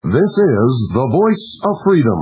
This is the Voice of Freedom.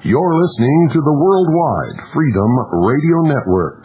You're listening to the Worldwide Freedom Radio Network.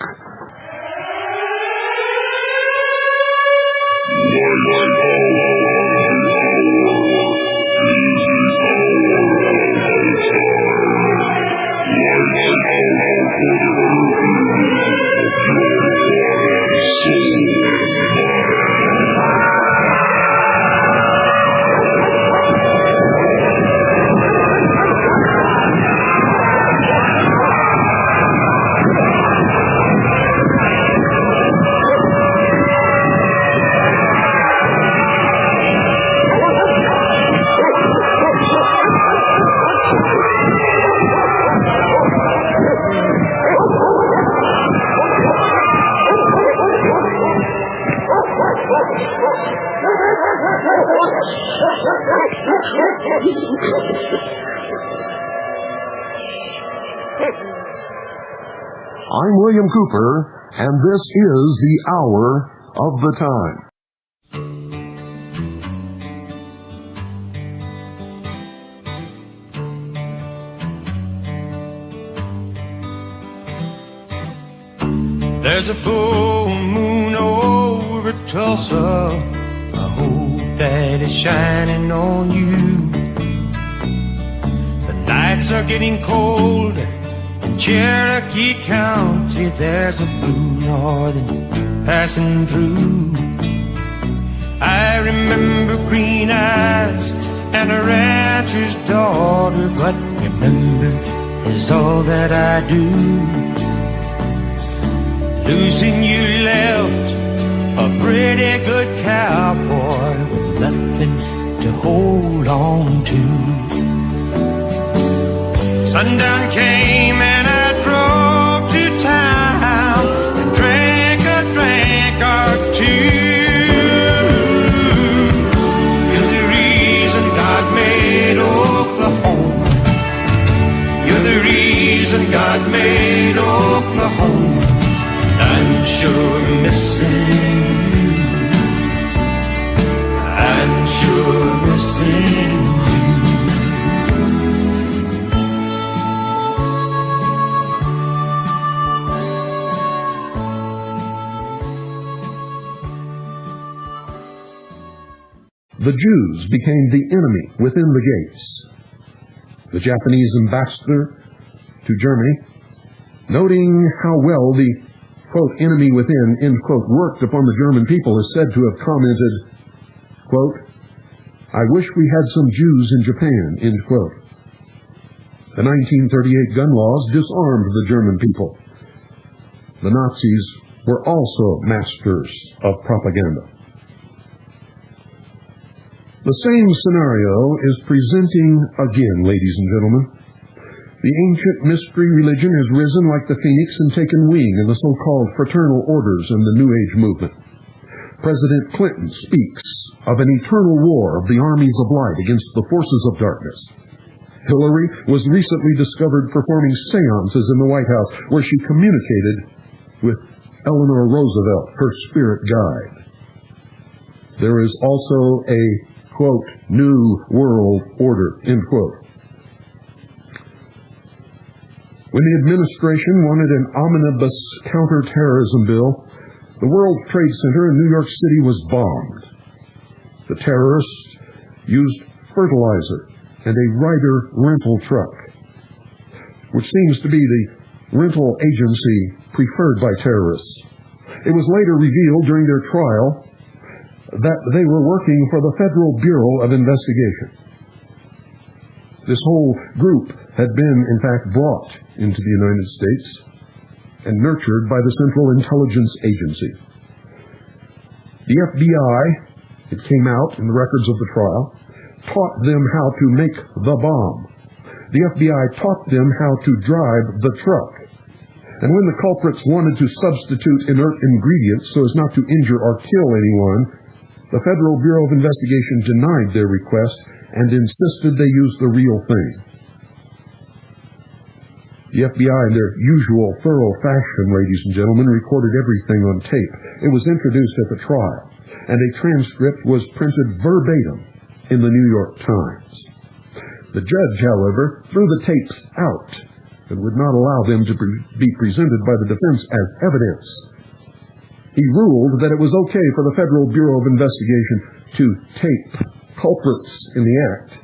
I'm William Cooper, and this is the Hour of the Time. There's a full moon over Tulsa. I hope that it's shining on you. The nights are getting cold. In Cherokee County, there's a blue northern passing through. I remember green eyes and a rancher's daughter, but remember is all that I do. Losing you left a pretty good cowboy with nothing to hold on to. Sundown came and I drove to town and drank a drink or two. You're the reason God made Oklahoma. You're the reason God made Oklahoma. I'm sure missing you. I'm sure missing you. The Jews became the enemy within the gates. The Japanese ambassador to Germany, noting how well the, quote, enemy within, end quote, worked upon the German people, is said to have commented, quote, I wish we had some Jews in Japan, end quote. The 1938 gun laws disarmed the German people. The Nazis were also masters of propaganda. The same scenario is presenting again, ladies and gentlemen. The ancient mystery religion has risen like the phoenix and taken wing in the so-called fraternal orders and the New Age movement. President Clinton speaks of an eternal war of the armies of light against the forces of darkness. Hillary was recently discovered performing seances in the White House where she communicated with Eleanor Roosevelt, her spirit guide. There is also a, quote, new world order, end quote. When the administration wanted an omnibus counterterrorism bill, the World Trade Center in New York City was bombed. The terrorists used fertilizer and a Ryder rental truck, which seems to be the rental agency preferred by terrorists. It was later revealed during their trial that they were working for the Federal Bureau of Investigation. This whole group had been, in fact, brought into the United States and nurtured by the Central Intelligence Agency. The FBI, it came out in the records of the trial, taught them how to make the bomb. The FBI taught them how to drive the truck. And when the culprits wanted to substitute inert ingredients so as not to injure or kill anyone, the Federal Bureau of Investigation denied their request and insisted they use the real thing. The FBI, in their usual thorough fashion, ladies and gentlemen, recorded everything on tape. It was introduced at the trial, and a transcript was printed verbatim in the New York Times. The judge, however, threw the tapes out and would not allow them to be presented by the defense as evidence. He ruled that it was okay for the Federal Bureau of Investigation to tape culprits in the act,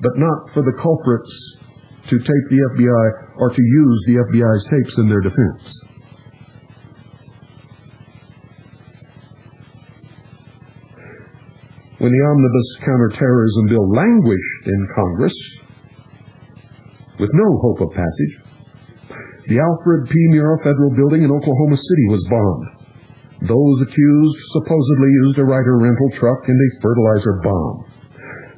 but not for the culprits to tape the FBI or to use the FBI's tapes in their defense. When the omnibus counterterrorism bill languished in Congress, with no hope of passage, the Alfred P. Murrah Federal Building in Oklahoma City was bombed. Those accused supposedly used a Ryder rental truck and a fertilizer bomb.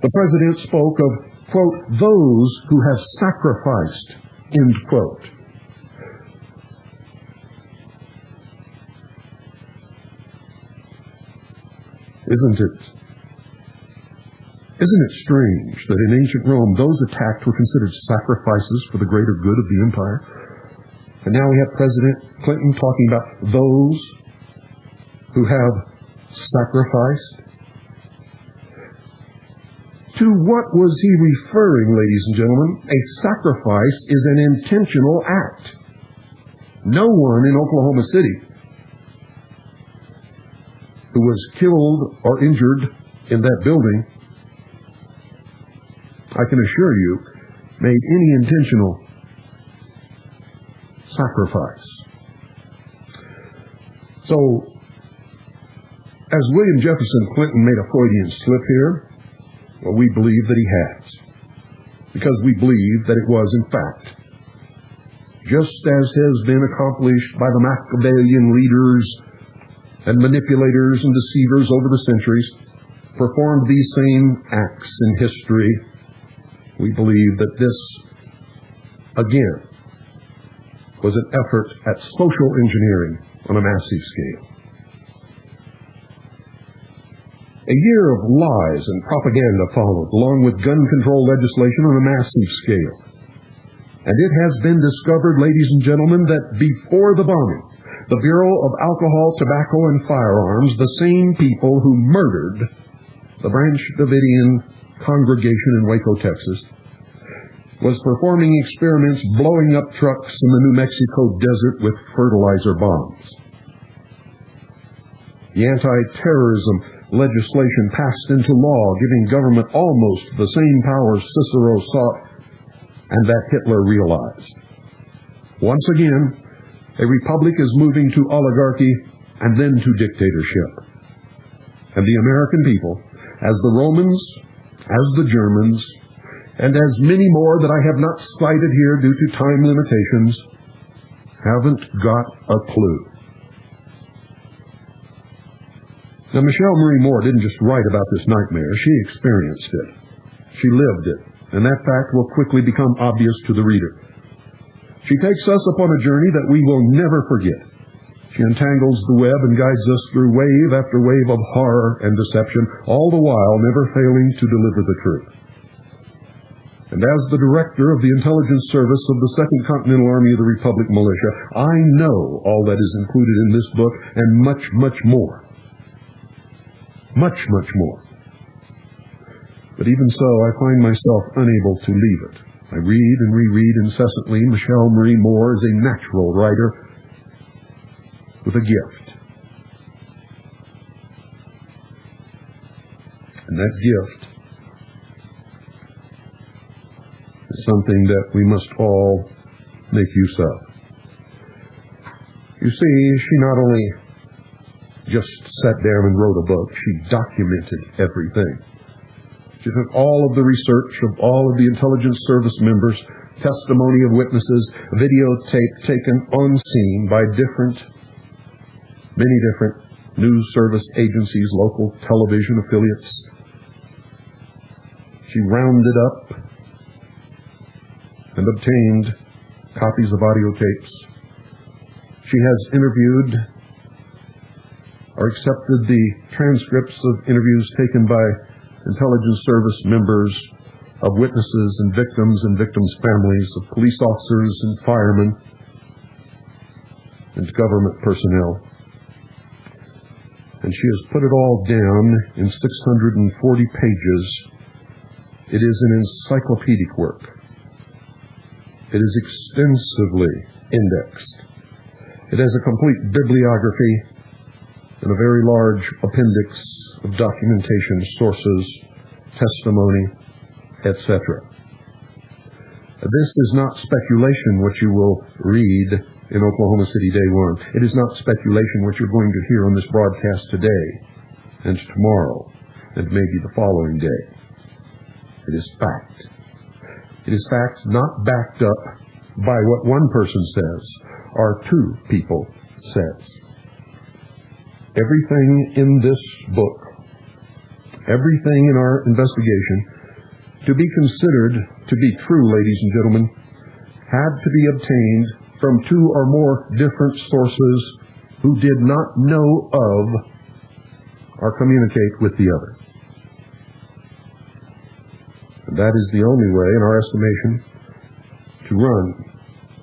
The president spoke of, quote, those who have sacrificed, end quote. Isn't it strange that in ancient Rome those attacked were considered sacrifices for the greater good of the empire? And now we have President Clinton talking about those who have sacrificed. To what was he referring, ladies and gentlemen? A sacrifice is an intentional act. No one in Oklahoma City who was killed or injured in that building, I can assure you, made any intentional sacrifice. So, as William Jefferson Clinton made a Freudian slip here, well, we believe that he has, because we believe that it was, in fact, just as has been accomplished by the Machiavellian leaders and manipulators and deceivers over the centuries, performed these same acts in history. We believe that this, again, was an effort at social engineering on a massive scale. A year of lies and propaganda followed, along with gun control legislation on a massive scale. And it has been discovered, ladies and gentlemen, that before the bombing, the Bureau of Alcohol, Tobacco, and Firearms, the same people who murdered the Branch Davidian congregation in Waco, Texas, was performing experiments blowing up trucks in the New Mexico desert with fertilizer bombs. The anti-terrorism legislation passed into law, giving government almost the same powers Cicero sought and that Hitler realized. Once again, a republic is moving to oligarchy and then to dictatorship. And the American people, as the Romans, as the Germans, and as many more that I have not cited here due to time limitations, haven't got a clue. Now, Michelle Marie Moore didn't just write about this nightmare. She experienced it. She lived it. And that fact will quickly become obvious to the reader. She takes us upon a journey that we will never forget. She untangles the web and guides us through wave after wave of horror and deception, all the while never failing to deliver the truth. And as the director of the intelligence service of the 2nd Continental Army of the Republic Militia, I know all that is included in this book and much, much more. Much, much more. But even so, I find myself unable to leave it. I read and reread incessantly. Michelle Marie Moore is a natural writer with a gift. And that gift is something that we must all make use of. You see, she not only just sat down and wrote a book, she documented everything. She took all of the research of all of the intelligence service members, testimony of witnesses, videotape taken on scene by many different news service agencies, local television affiliates. She rounded up and obtained copies of audio tapes. She has interviewed or accepted the transcripts of interviews taken by intelligence service members, of witnesses and victims' families, of police officers and firemen, and government personnel. And she has put it all down in 640 pages. It is an encyclopedic work. It is extensively indexed. It has a complete bibliography and a very large appendix of documentation, sources, testimony, etc. This is not speculation, what you will read in Oklahoma City Day One. It is not speculation, what you're going to hear on this broadcast today and tomorrow and maybe the following day. It is fact. It is fact not backed up by what one person says or two people says. Everything in this book, everything in our investigation, to be considered to be true, ladies and gentlemen, had to be obtained from two or more different sources who did not know of or communicate with the other. And that is the only way, in our estimation, to run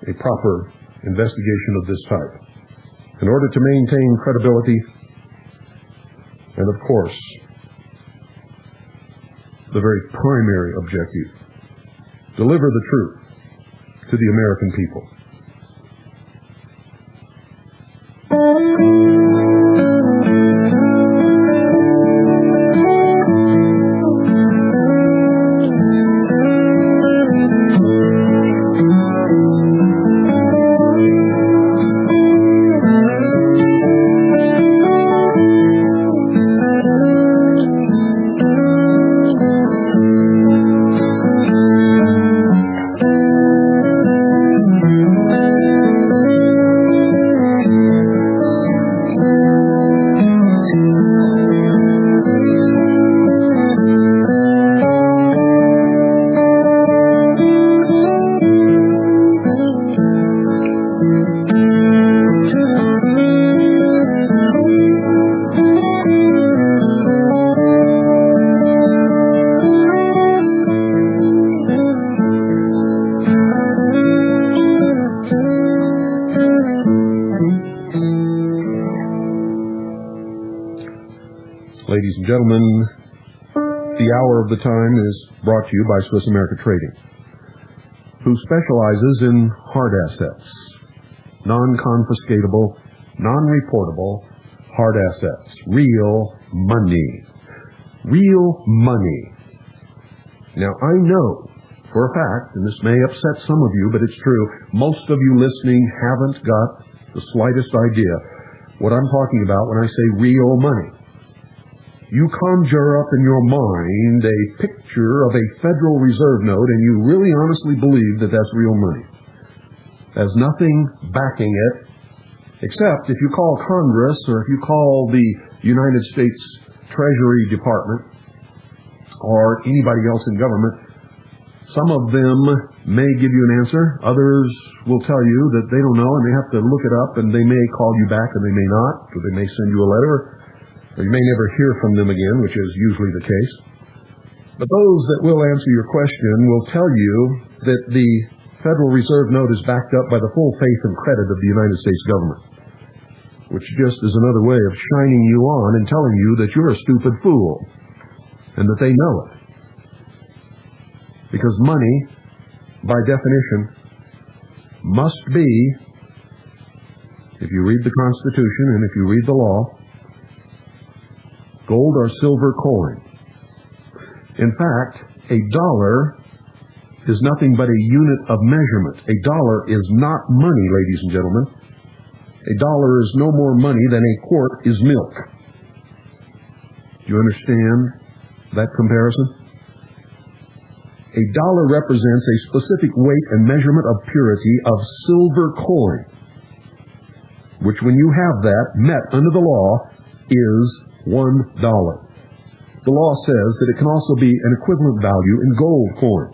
a proper investigation of this type. In order to maintain credibility, and of course, the very primary objective, deliver the truth to the American people. Ladies and gentlemen, the hour of the time is brought to you by Swiss America Trading, who specializes in hard assets, non-confiscatable, non-reportable hard assets, real money. Real money. Now, I know for a fact, and this may upset some of you, but it's true, most of you listening haven't got the slightest idea what I'm talking about when I say real money. You conjure up in your mind a picture of a Federal Reserve note, and you really honestly believe that that's real money. There's nothing backing it, except if you call Congress or if you call the United States Treasury Department or anybody else in government. Some of them may give you an answer. Others will tell you that they don't know, and they have to look it up, and they may call you back, and they may not, or they may send you a letter. Or you may never hear from them again, which is usually the case. But those that will answer your question will tell you that the Federal Reserve note is backed up by the full faith and credit of the United States government, which just is another way of shining you on and telling you that you're a stupid fool and that they know it. Because money, by definition, must be, if you read the Constitution and if you read the law, gold or silver coin. In fact, a dollar is nothing but a unit of measurement. A dollar is not money, ladies and gentlemen. A dollar is no more money than a quart is milk. Do you understand that comparison? A dollar represents a specific weight and measurement of purity of silver coin, which when you have that met under the law is $1. The law says that it can also be an equivalent value in gold coin.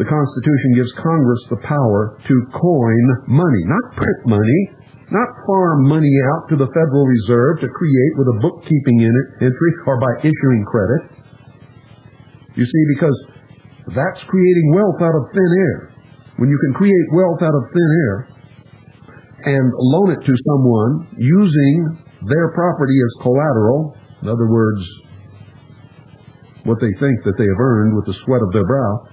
The Constitution gives Congress the power to coin money, not print money, not farm money out to the Federal Reserve to create with a bookkeeping entry or by issuing credit. You see, because that's creating wealth out of thin air. When you can create wealth out of thin air and loan it to someone using their property as collateral, in other words, what they think that they have earned with the sweat of their brow,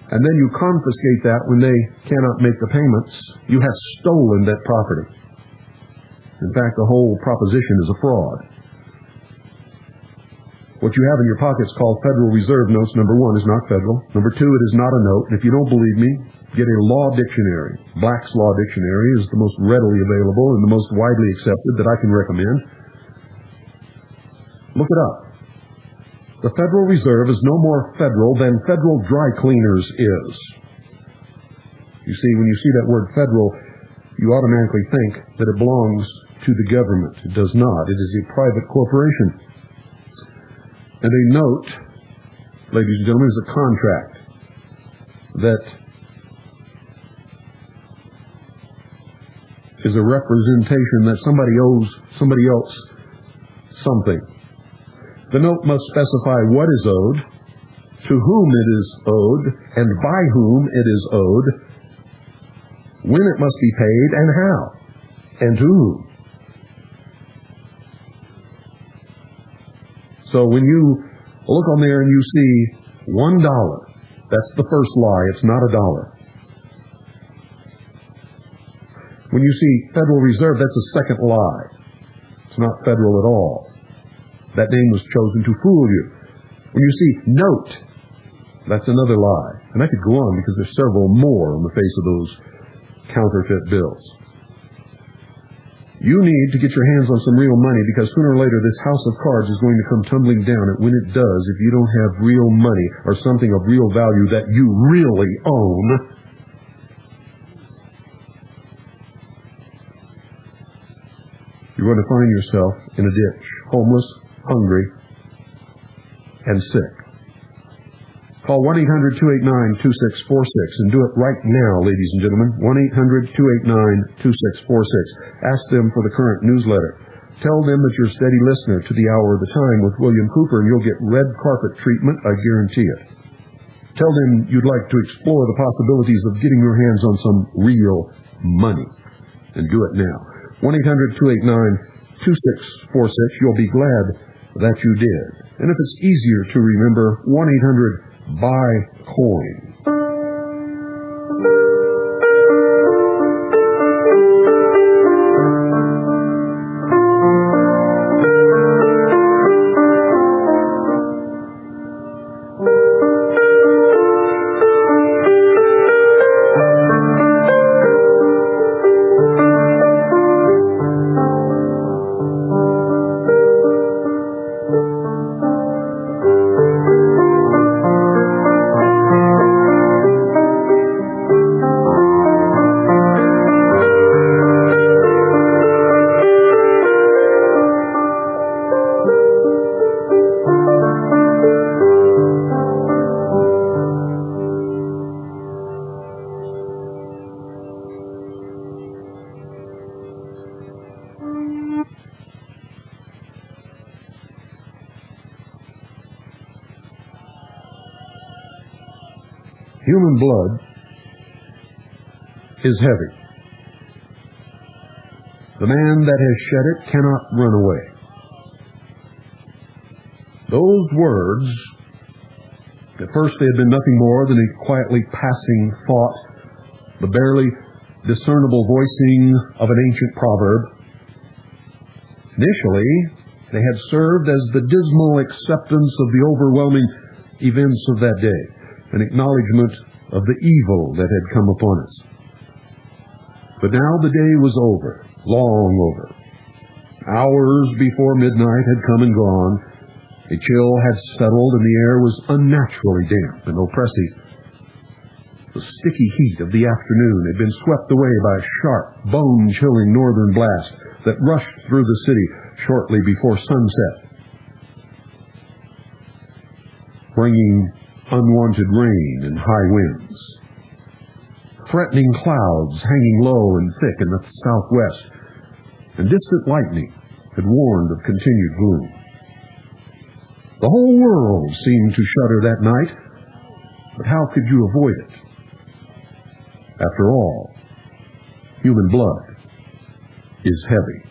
and then you confiscate that when they cannot make the payments, you have stolen that property. In fact, the whole proposition is a fraud. What you have in your pockets called Federal Reserve notes, number one, is not federal. Number two, it is not a note. And if you don't believe me, get a law dictionary. Black's Law Dictionary is the most readily available and the most widely accepted that I can recommend. Look it up. The Federal Reserve is no more federal than Federal Dry Cleaners is. You see, when you see that word federal, you automatically think that it belongs to the government. It does not. It is a private corporation. And a note, ladies and gentlemen, is a contract that is a representation that somebody owes somebody else something. The note must specify what is owed, to whom it is owed, and by whom it is owed, when it must be paid, and how, and to whom. So when you look on there and you see $1, that's the first lie. It's not a dollar. When you see Federal Reserve, that's a second lie. It's not federal at all. That name was chosen to fool you. When you see note, that's another lie. And I could go on because there's several more on the face of those counterfeit bills. You need to get your hands on some real money because sooner or later this house of cards is going to come tumbling down. And when it does, if you don't have real money or something of real value that you really own, you're going to find yourself in a ditch, homeless, hungry, and sick. Call 1-800-289-2646 and do it right now, ladies and gentlemen. 1-800-289-2646. Ask them for the current newsletter. Tell them that you're a steady listener to the Hour of the Time with William Cooper, and you'll get red carpet treatment, I guarantee it. Tell them you'd like to explore the possibilities of getting your hands on some real money, and do it now. 1-800-289-2646. You'll be glad that you did. And if it's easier to remember, 1-800-BUY-COIN. Human blood is heavy. The man that has shed it cannot run away. Those words, at first they had been nothing more than a quietly passing thought, the barely discernible voicing of an ancient proverb. Initially, they had served as the dismal acceptance of the overwhelming events of that day, an acknowledgement of the evil that had come upon us. But now the day was over, long over. Hours before midnight had come and gone. A chill had settled, and the air was unnaturally damp and oppressive. The sticky heat of the afternoon had been swept away by a sharp, bone-chilling northern blast that rushed through the city shortly before sunset, bringing unwanted rain and high winds. Threatening clouds hanging low and thick in the southwest, and distant lightning had warned of continued gloom. The whole world seemed to shudder that night, but how could you avoid it? After all, human blood is heavy.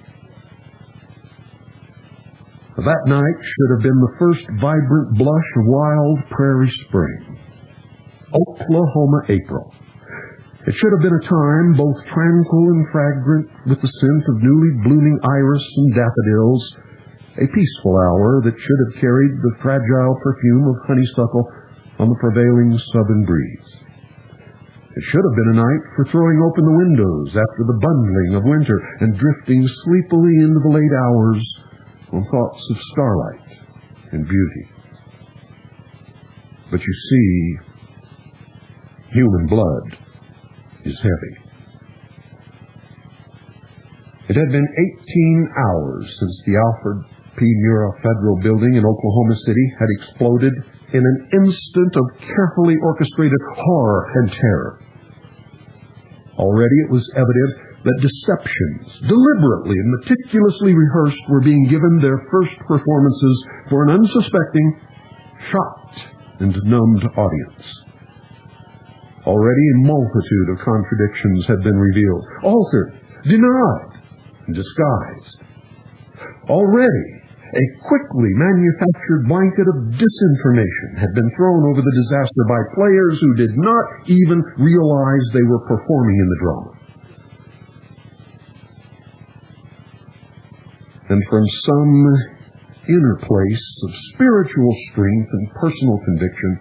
That night should have been the first vibrant blush of wild prairie spring. Oklahoma April. It should have been a time both tranquil and fragrant with the scent of newly blooming iris and daffodils, a peaceful hour that should have carried the fragile perfume of honeysuckle on the prevailing southern breeze. It should have been a night for throwing open the windows after the bundling of winter and drifting sleepily into the late hours on thoughts of starlight and beauty. But you see, human blood is heavy. It had been 18 hours since the Alfred P. Murrah Federal Building in Oklahoma City had exploded in an instant of carefully orchestrated horror and terror. Already it was evident that deceptions, deliberately and meticulously rehearsed, were being given their first performances for an unsuspecting, shocked, and numbed audience. Already a multitude of contradictions had been revealed, altered, denied, and disguised. Already a quickly manufactured blanket of disinformation had been thrown over the disaster by players who did not even realize they were performing in the drama. And from some inner place of spiritual strength and personal conviction,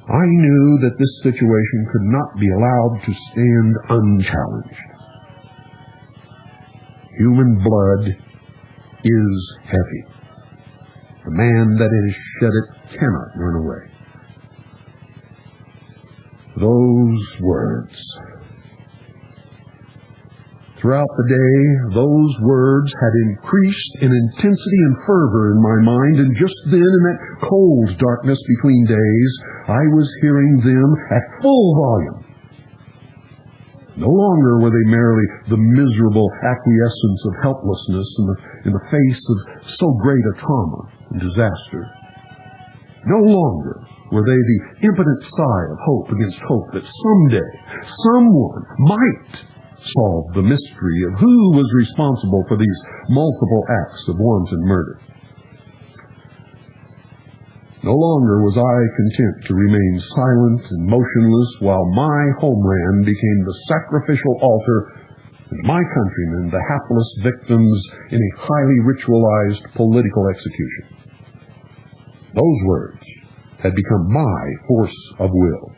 I knew that this situation could not be allowed to stand unchallenged. Human blood is heavy. The man that has shed it cannot run away. Those words. Throughout the day, those words had increased in intensity and fervor in my mind, and just then, in that cold darkness between days, I was hearing them at full volume. No longer were they merely the miserable acquiescence of helplessness in the face of so great a trauma and disaster. No longer were they the impotent sigh of hope against hope that someday someone might solve the mystery of who was responsible for these multiple acts of wanton murder. No longer was I content to remain silent and motionless while my homeland became the sacrificial altar and my countrymen the hapless victims in a highly ritualized political execution. Those words had become my force of will.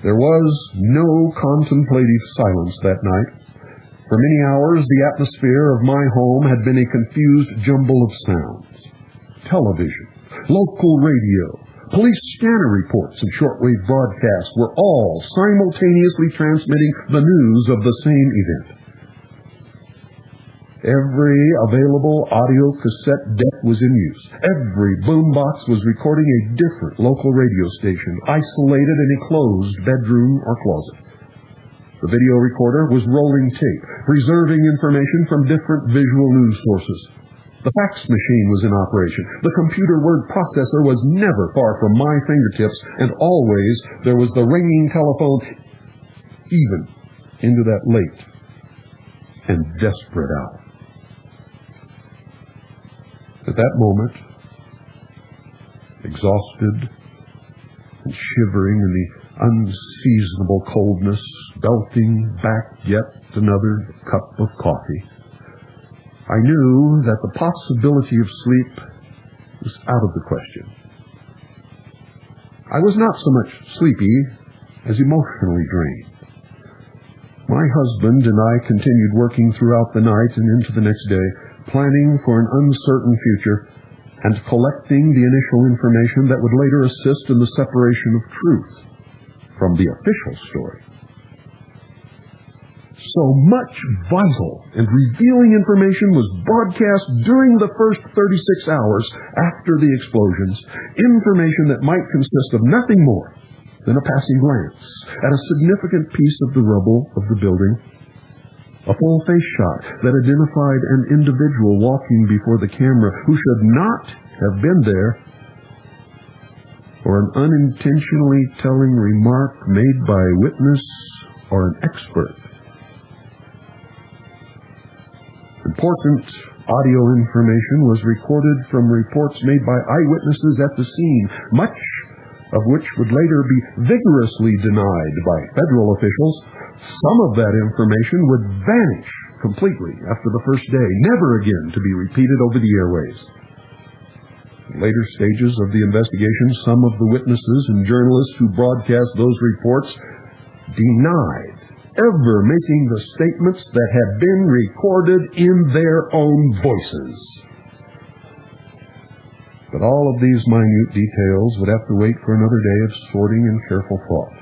There was no contemplative silence that night. For many hours, the atmosphere of my home had been a confused jumble of sounds. Television, local radio, police scanner reports, and shortwave broadcasts were all simultaneously transmitting the news of the same event. Every available audio cassette deck was in use. Every boombox was recording a different local radio station, isolated in a closed bedroom or closet. The video recorder was rolling tape, preserving information from different visual news sources. The fax machine was in operation. The computer word processor was never far from my fingertips, and always there was the ringing telephone, even into that late and desperate hour. At that moment, exhausted and shivering in the unseasonable coldness, belting back yet another cup of coffee, I knew that the possibility of sleep was out of the question. I was not so much sleepy as emotionally drained. My husband and I continued working throughout the night and into the next day, planning for an uncertain future and collecting the initial information that would later assist in the separation of truth from the official story. So much vital and revealing information was broadcast during the first 36 hours after the explosions, information that might consist of nothing more than a passing glance at a significant piece of the rubble of the building, a full face shot that identified an individual walking before the camera who should not have been there, or an unintentionally telling remark made by a witness or an expert. Important audio information was recorded from reports made by eyewitnesses at the scene, much of which would later be vigorously denied by federal officials. Some of that information would vanish completely after the first day, never again to be repeated over the airwaves. In later stages of the investigation, some of the witnesses and journalists who broadcast those reports denied ever making the statements that had been recorded in their own voices. But all of these minute details would have to wait for another day of sorting and careful thought.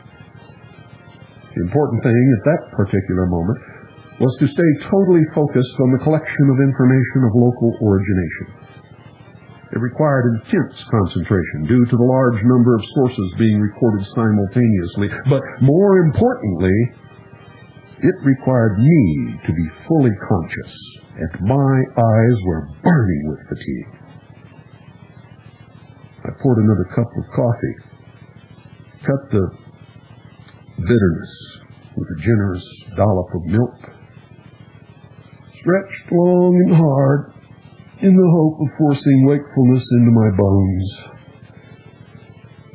The important thing at that particular moment was to stay totally focused on the collection of information of local origination. It required intense concentration due to the large number of sources being recorded simultaneously, but more importantly, it required me to be fully conscious, and my eyes were burning with fatigue. I poured another cup of coffee, cut the bitterness with a generous dollop of milk, stretched long and hard in the hope of forcing wakefulness into my bones,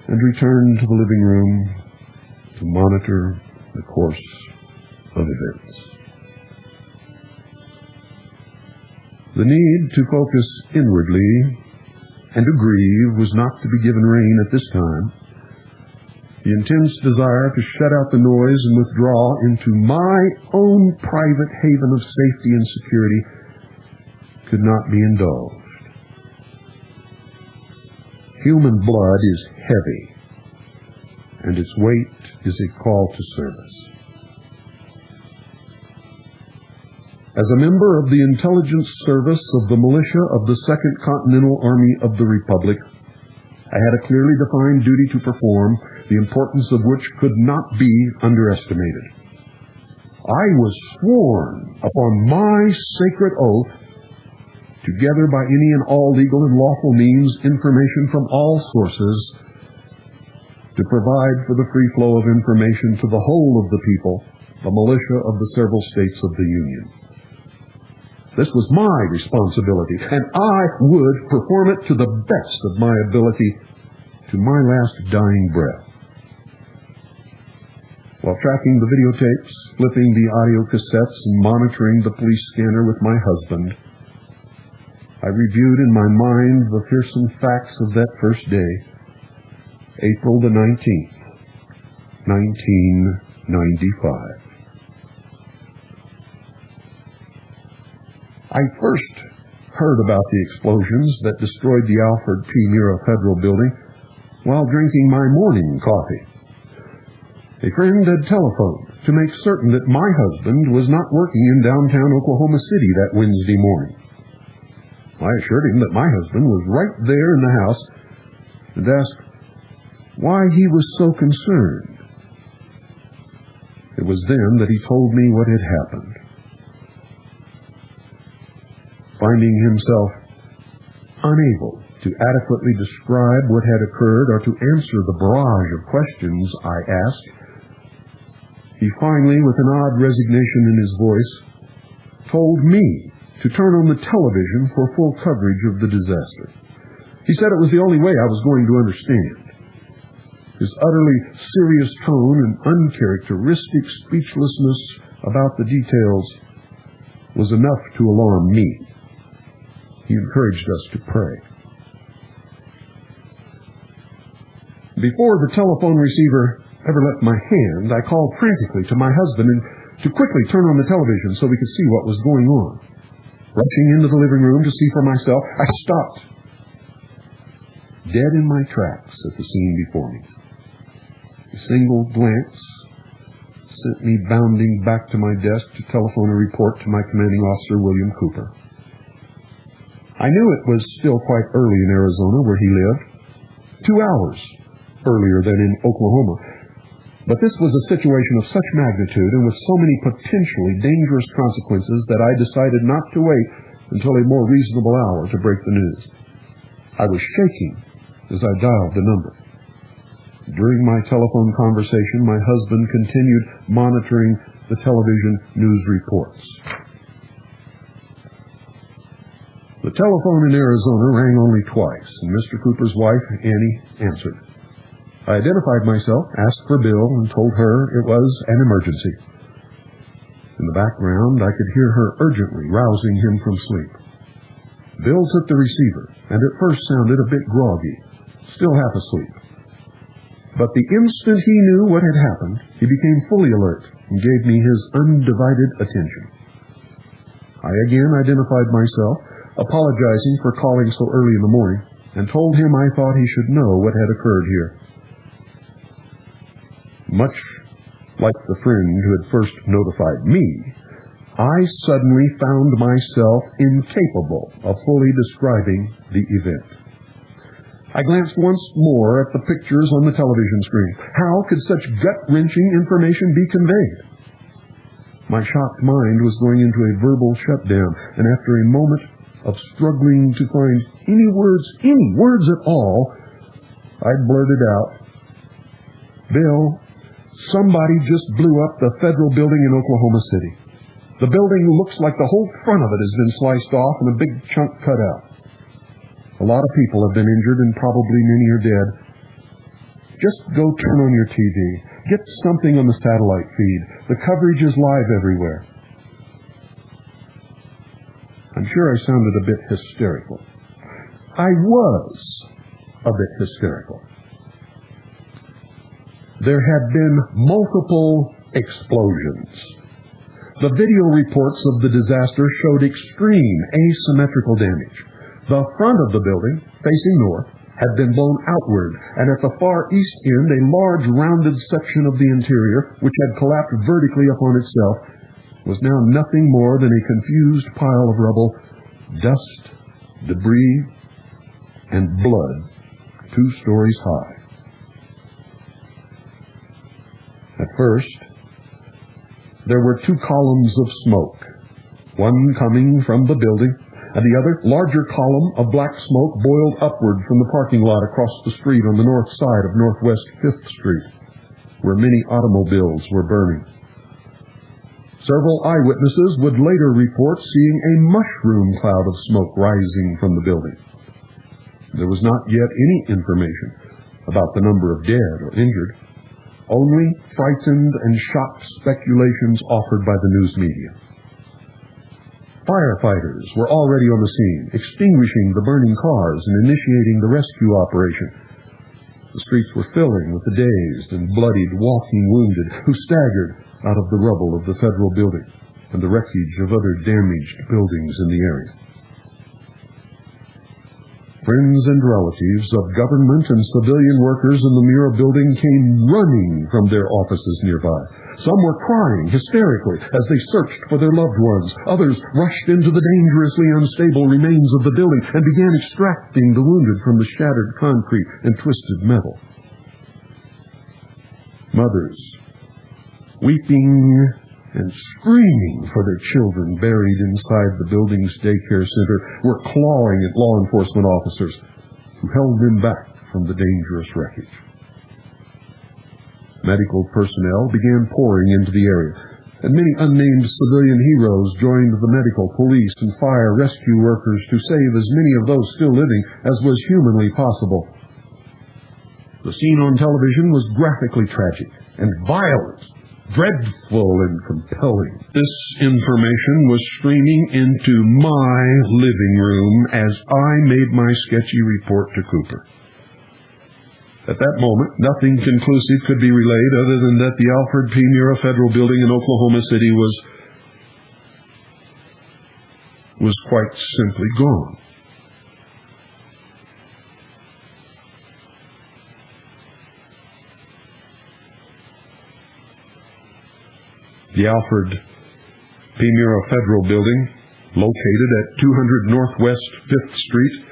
and returned to the living room to monitor the course of events. The need to focus inwardly and to grieve was not to be given rein at this time. The intense desire to shut out the noise and withdraw into my own private haven of safety and security could not be indulged. Human blood is heavy, and its weight is a call to service. As a member of the intelligence service of the militia of the 2nd Continental Army of the Republic, I had a clearly defined duty to perform, the importance of which could not be underestimated. I was sworn upon my sacred oath to gather by any and all legal and lawful means information from all sources, to provide for the free flow of information to the whole of the people, the militia of the several states of the Union. This was my responsibility, and I would perform it to the best of my ability, to my last dying breath. While tracking the videotapes, flipping the audio cassettes, and monitoring the police scanner with my husband, I reviewed in my mind the fearsome facts of that first day, April the 19th, 1995. I first heard about the explosions that destroyed the Alfred P. Murrah Federal Building while drinking my morning coffee. A friend had telephoned to make certain that my husband was not working in downtown Oklahoma City that Wednesday morning. I assured him that my husband was right there in the house and asked why he was so concerned. It was then that he told me what had happened. Finding himself unable to adequately describe what had occurred or to answer the barrage of questions I asked, he finally, with an odd resignation in his voice, told me to turn on the television for full coverage of the disaster. He said it was the only way I was going to understand. His utterly serious tone and uncharacteristic speechlessness about the details was enough to alarm me. He encouraged us to pray. Before the telephone receiver ever left my hand, I called frantically to my husband and to quickly turn on the television so we could see what was going on. Rushing into the living room to see for myself, I stopped dead in my tracks at the scene before me. A single glance sent me bounding back to my desk to telephone a report to my commanding officer, William Cooper. I knew it was still quite early in Arizona, where he lived, 2 hours earlier than in Oklahoma. But this was a situation of such magnitude and with so many potentially dangerous consequences that I decided not to wait until a more reasonable hour to break the news. I was shaking as I dialed the number. During my telephone conversation, my husband continued monitoring the television news reports. The telephone in Arizona rang only twice, and Mr. Cooper's wife, Annie, answered. I identified myself, asked for Bill, and told her it was an emergency. In the background, I could hear her urgently rousing him from sleep. Bill took the receiver, and at first sounded a bit groggy, still half asleep. But the instant he knew what had happened, he became fully alert and gave me his undivided attention. I again identified myself, apologizing for calling so early in the morning, and told him I thought he should know what had occurred here. Much like the friend who had first notified me, I suddenly found myself incapable of fully describing the event. I glanced once more at the pictures on the television screen. How could such gut-wrenching information be conveyed? My shocked mind was going into a verbal shutdown, and after a moment of struggling to find any words at all, I blurted out, Bill, somebody just blew up the federal building in Oklahoma City. The building looks like the whole front of it has been sliced off and a big chunk cut out. A lot of people have been injured and probably many are dead. Just go turn on your TV. Get something on the satellite feed. The coverage is live everywhere. I'm sure I sounded a bit hysterical. I was a bit hysterical. There had been multiple explosions. The video reports of the disaster showed extreme asymmetrical damage. The front of the building, facing north, had been blown outward, and at the far east end, a large rounded section of the interior, which had collapsed vertically upon itself, was now nothing more than a confused pile of rubble, dust, debris, and blood 2 stories high. At first, there were 2 columns of smoke, one coming from the building, and the other, larger column of black smoke boiled upward from the parking lot across the street on the north side of Northwest 5th Street, where many automobiles were burning. Several eyewitnesses would later report seeing a mushroom cloud of smoke rising from the building. There was not yet any information about the number of dead or injured, only frightened and shocked speculations offered by the news media. Firefighters were already on the scene, extinguishing the burning cars and initiating the rescue operation. The streets were filling with the dazed and bloodied walking wounded who staggered out of the rubble of the federal building and the wreckage of other damaged buildings in the area. Friends and relatives of government and civilian workers in the Murrah building came running from their offices nearby. Some were crying hysterically as they searched for their loved ones. Others rushed into the dangerously unstable remains of the building and began extracting the wounded from the shattered concrete and twisted metal. Mothers, weeping and screaming for their children buried inside the building's daycare center were clawing at law enforcement officers who held them back from the dangerous wreckage. Medical personnel began pouring into the area, and many unnamed civilian heroes joined the medical, police, and fire rescue workers to save as many of those still living as was humanly possible. The scene on television was graphically tragic and violent, dreadful and compelling. This information was streaming into my living room as I made my sketchy report to Cooper. At that moment, nothing conclusive could be relayed other than that the Alfred P. Murrah Federal Building in Oklahoma City was quite simply gone. The Alfred P. Murrah Federal Building, located at 200 Northwest 5th Street,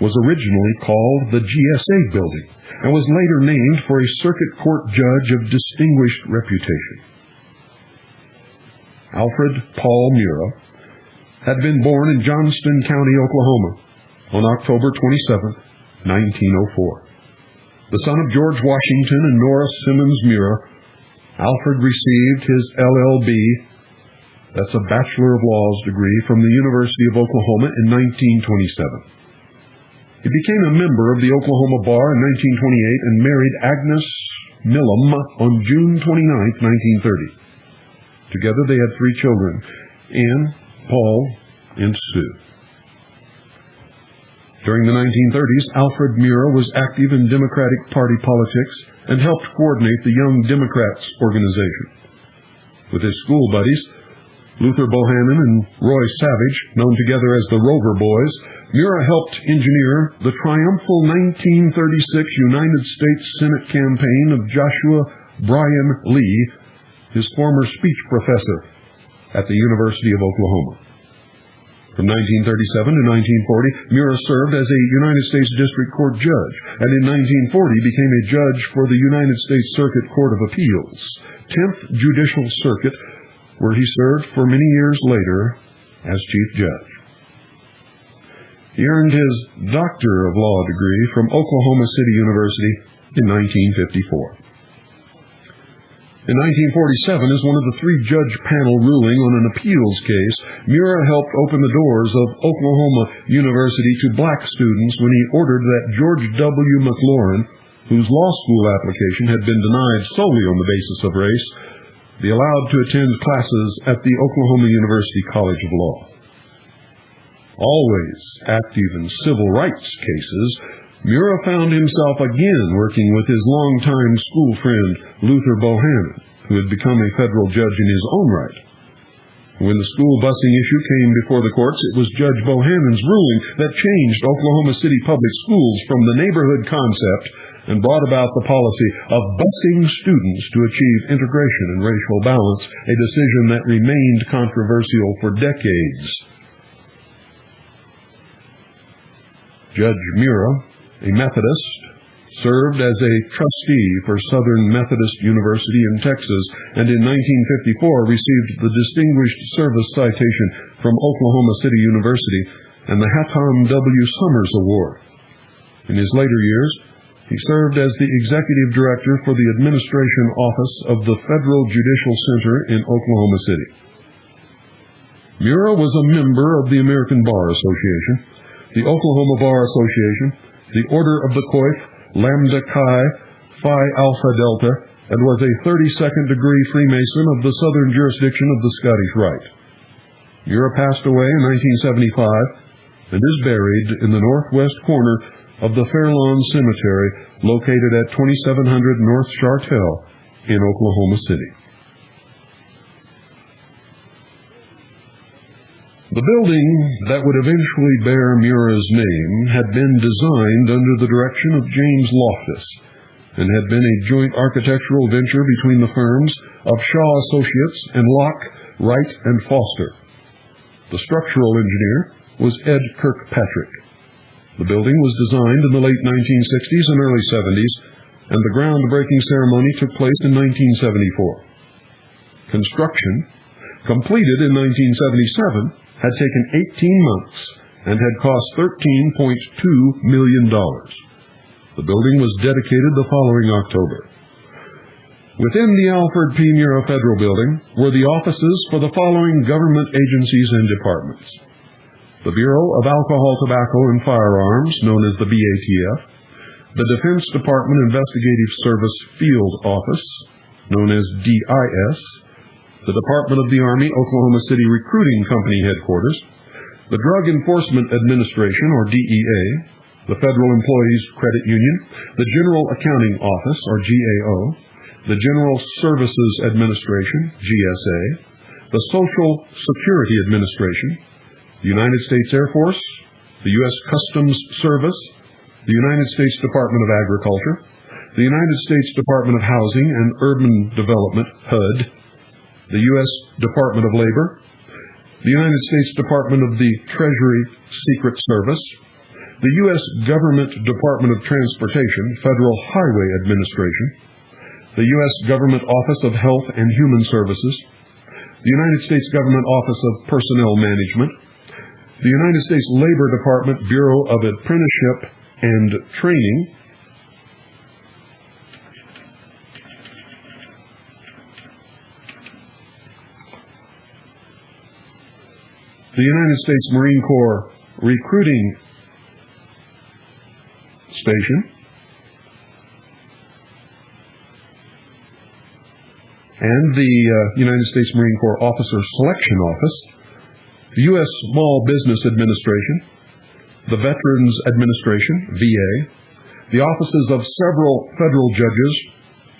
was originally called the GSA Building and was later named for a circuit court judge of distinguished reputation. Alfred Paul Murrah had been born in Johnston County, Oklahoma, on October 27, 1904. The son of George Washington and Nora Simmons Murrah, Alfred received his LLB, that's a Bachelor of Laws degree, from the University of Oklahoma in 1927. He became a member of the Oklahoma Bar in 1928 and married Agnes Millam on June 29, 1930. Together they had 3 children, Anne, Paul, and Sue. During the 1930s, Alfred Murrah was active in Democratic Party politics and helped coordinate the Young Democrats organization. With his school buddies, Luther Bohannon and Roy Savage, known together as the Rover Boys, Murrah helped engineer the triumphal 1936 United States Senate campaign of Joshua Bryan Lee, his former speech professor at the University of Oklahoma. From 1937 to 1940, Murrah served as a United States District Court judge, and in 1940 became a judge for the United States Circuit Court of Appeals, 10th Judicial Circuit, where he served for many years later as Chief Judge. He earned his Doctor of Law degree from Oklahoma City University in 1954. In 1947, as one of the 3-judge panel ruling on an appeals case, Murrah helped open the doors of Oklahoma University to black students when he ordered that George W. McLaurin, whose law school application had been denied solely on the basis of race, be allowed to attend classes at the Oklahoma University College of Law. Always active in civil rights cases, Murrah found himself again working with his longtime school friend Luther Bohannon, who had become a federal judge in his own right. When the school busing issue came before the courts, it was Judge Bohannon's ruling that changed Oklahoma City public schools from the neighborhood concept and brought about the policy of busing students to achieve integration and racial balance, a decision that remained controversial for decades. Judge Murrah, a Methodist, served as a trustee for Southern Methodist University in Texas, and in 1954 received the Distinguished Service Citation from Oklahoma City University and the Hatham W. Summers Award. In his later years, he served as the Executive Director for the Administration Office of the Federal Judicial Center in Oklahoma City. Murrah was a member of the American Bar Association, the Oklahoma Bar Association, the Order of the Coif, Lambda Chi, Phi Alpha Delta, and was a 32nd degree Freemason of the Southern jurisdiction of the Scottish Rite. Murrah passed away in 1975 and is buried in the northwest corner of the Fairlawn Cemetery, located at 2700 North Chartel in Oklahoma City. The building that would eventually bear Murrah's name had been designed under the direction of James Loftus and had been a joint architectural venture between the firms of Shaw Associates and Locke, Wright, and Foster. The structural engineer was Ed Kirkpatrick. The building was designed in the late 1960s and early 70s, and the groundbreaking ceremony took place in 1974. construction, completed in 1977, had taken 18 months and had cost $13.2 million. The building was dedicated the following October. Within the Alfred P. Murrah Federal Building were the offices for the following government agencies and departments: the Bureau of Alcohol, Tobacco, and Firearms, known as the BATF, the Defense Department Investigative Service Field Office, known as DIS, the Department of the Army Oklahoma City Recruiting Company Headquarters, the Drug Enforcement Administration, or DEA, the Federal Employees Credit Union, the General Accounting Office, or GAO, the General Services Administration, GSA, the Social Security Administration, the United States Air Force, the U.S. Customs Service, the United States Department of Agriculture, the United States Department of Housing and Urban Development, HUD, the U.S. Department of Labor, the United States Department of the Treasury Secret Service, the U.S. Government Department of Transportation, Federal Highway Administration, the U.S. Government Office of Health and Human Services, the United States Government Office of Personnel Management, the United States Labor Department Bureau of Apprenticeship and Training, the United States Marine Corps Recruiting Station, and the United States Marine Corps Officer Selection Office, the U.S. Small Business Administration, the Veterans Administration, VA, the offices of several federal judges,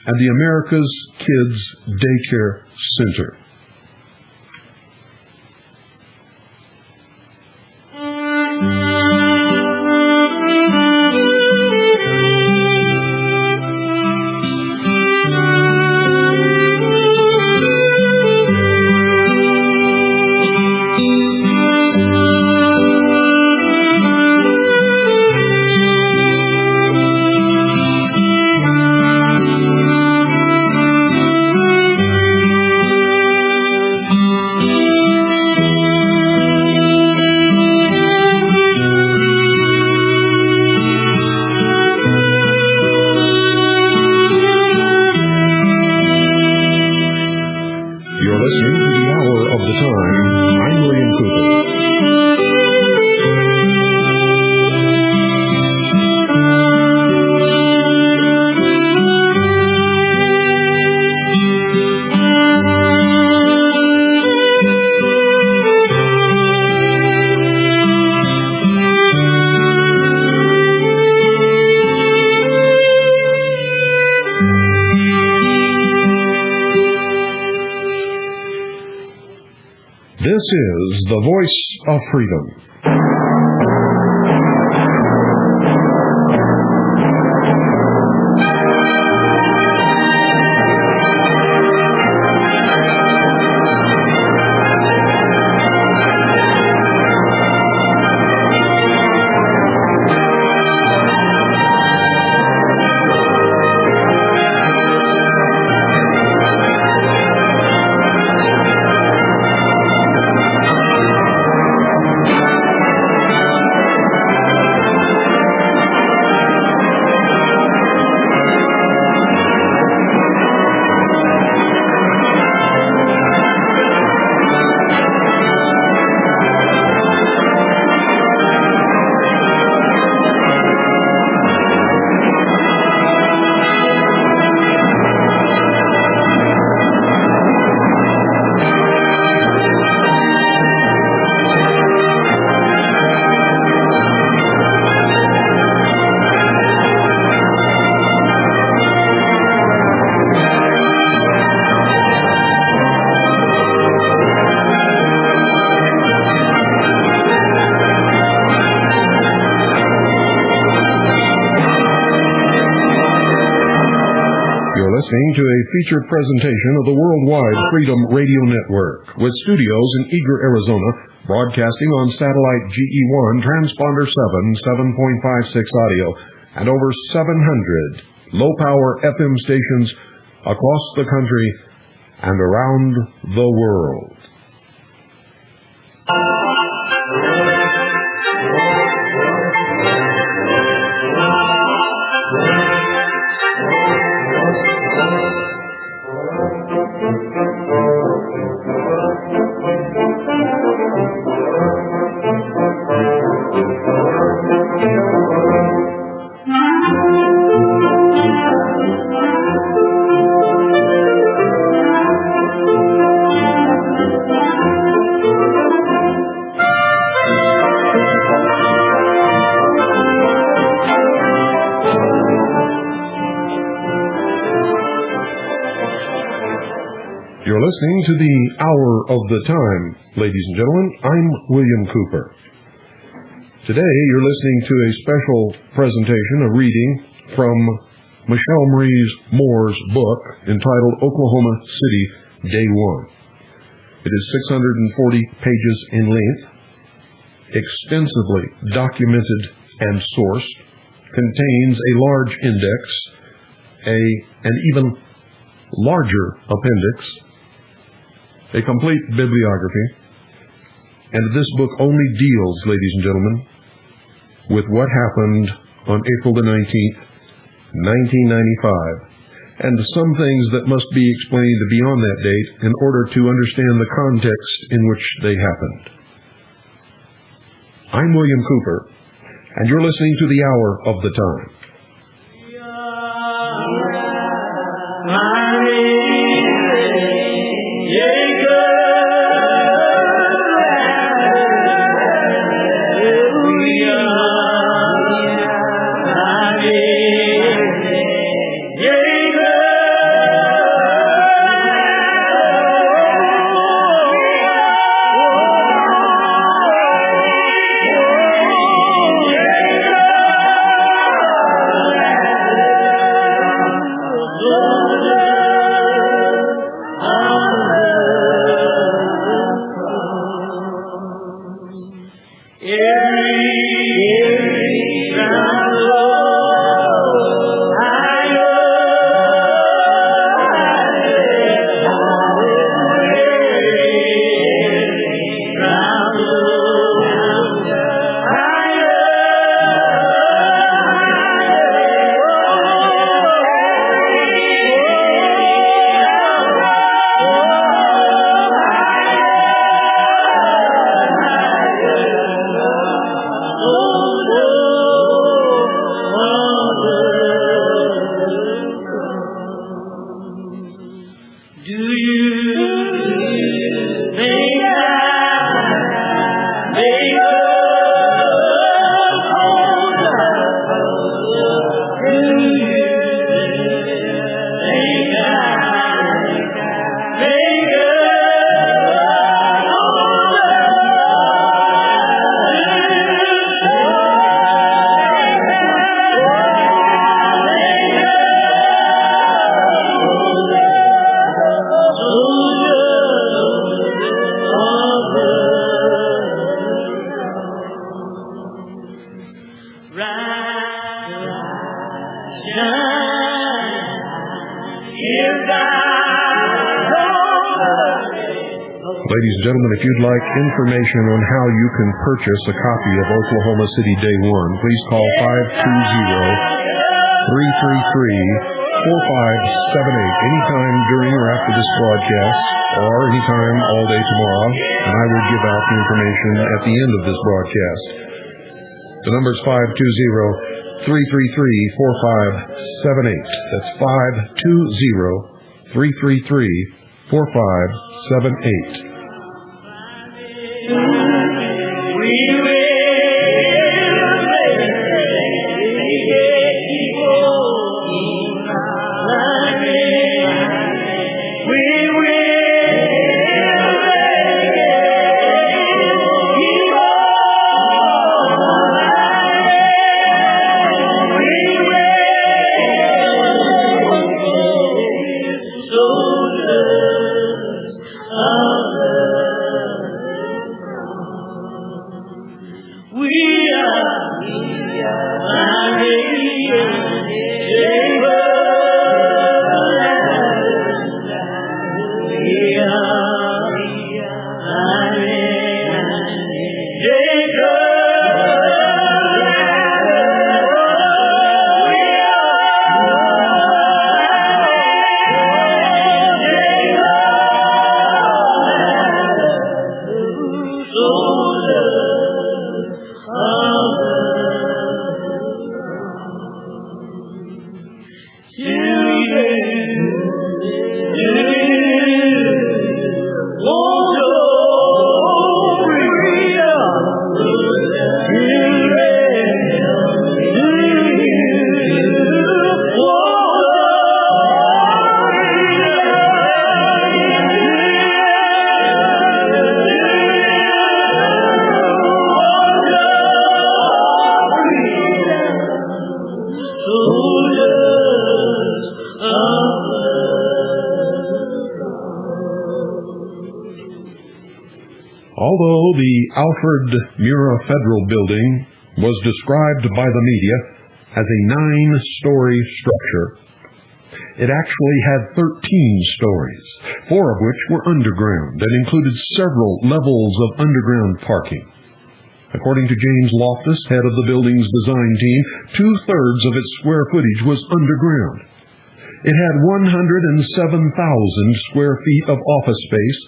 and the America's Kids Daycare Center. This is the Voice of Freedom. Listening to a featured presentation of the Worldwide Freedom Radio Network, with studios in Eagar, Arizona, broadcasting on satellite GE1 transponder 7.56 audio, and over 700 low-power FM stations across the country and around the world. You're listening to the Hour of the Time, ladies and gentlemen. I'm William Cooper. Today you're listening to a special presentation, a reading from Michelle Marie Moore's book entitled Oklahoma City, Day One. It is 640 pages in length, extensively documented and sourced, contains a large index, an even larger appendix, a complete bibliography, and this book only deals, ladies and gentlemen, with what happened on April the 19th, 1995, and some things that must be explained beyond that date in order to understand the context in which they happened. I'm William Cooper, and you're listening to the Hour of the Time. Ladies and gentlemen, if you'd like information on how you can purchase a copy of Oklahoma City Day One, please call 520-333-4578 anytime during or after this broadcast, or anytime all day tomorrow, and I will give out the information at the end of this broadcast. The number is 520-333-4578. That's 520-333-4578. Soldiers of Although the Alfred Murrah Federal Building was described by the media as a 9-story structure, it actually had 13 stories, 4 of which were underground and included several levels of underground parking. According to James Loftus, head of the building's design team, 2/3 of its square footage was underground. It had 107,000 square feet of office space,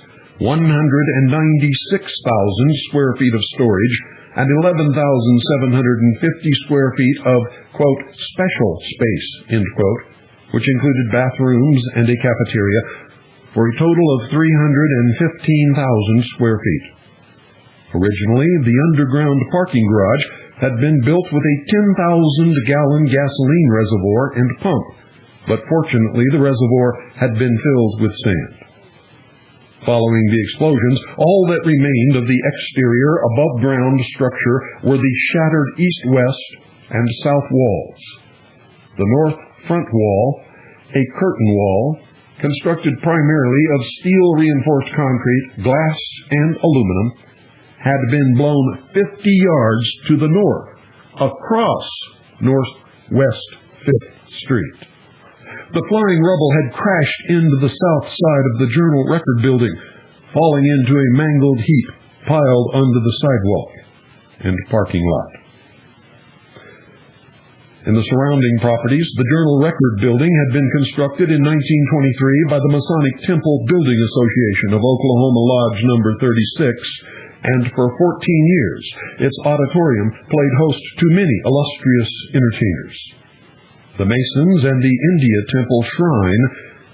196,000 square feet of storage, and 11,750 square feet of, quote, special space, end quote, which included bathrooms and a cafeteria, for a total of 315,000 square feet. Originally, the underground parking garage had been built with a 10,000-gallon gasoline reservoir and pump, but fortunately the reservoir had been filled with sand. Following the explosions, all that remained of the exterior above-ground structure were the shattered east-west and south walls. The north front wall, a curtain wall, constructed primarily of steel-reinforced concrete, glass, and aluminum, had been blown 50 yards to the north, across Northwest 5th Street. The flying rubble had crashed into the south side of the Journal-Record building, falling into a mangled heap piled onto the sidewalk and parking lot. In the surrounding properties, the Journal-Record building had been constructed in 1923 by the Masonic Temple Building Association of Oklahoma Lodge Number 36, and for 14 years, its auditorium played host to many illustrious entertainers. The Masons and the India Temple Shrine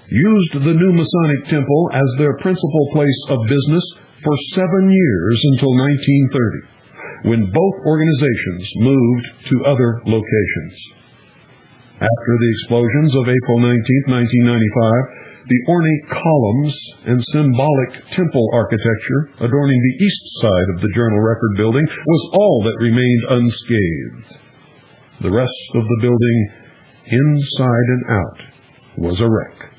used the new Masonic Temple as their principal place of business for 7 years until 1930, when both organizations moved to other locations. After the explosions of April 19, 1995, the ornate columns and symbolic temple architecture adorning the east side of the Journal-Record building was all that remained unscathed. The rest of the building, inside and out, was a wreck.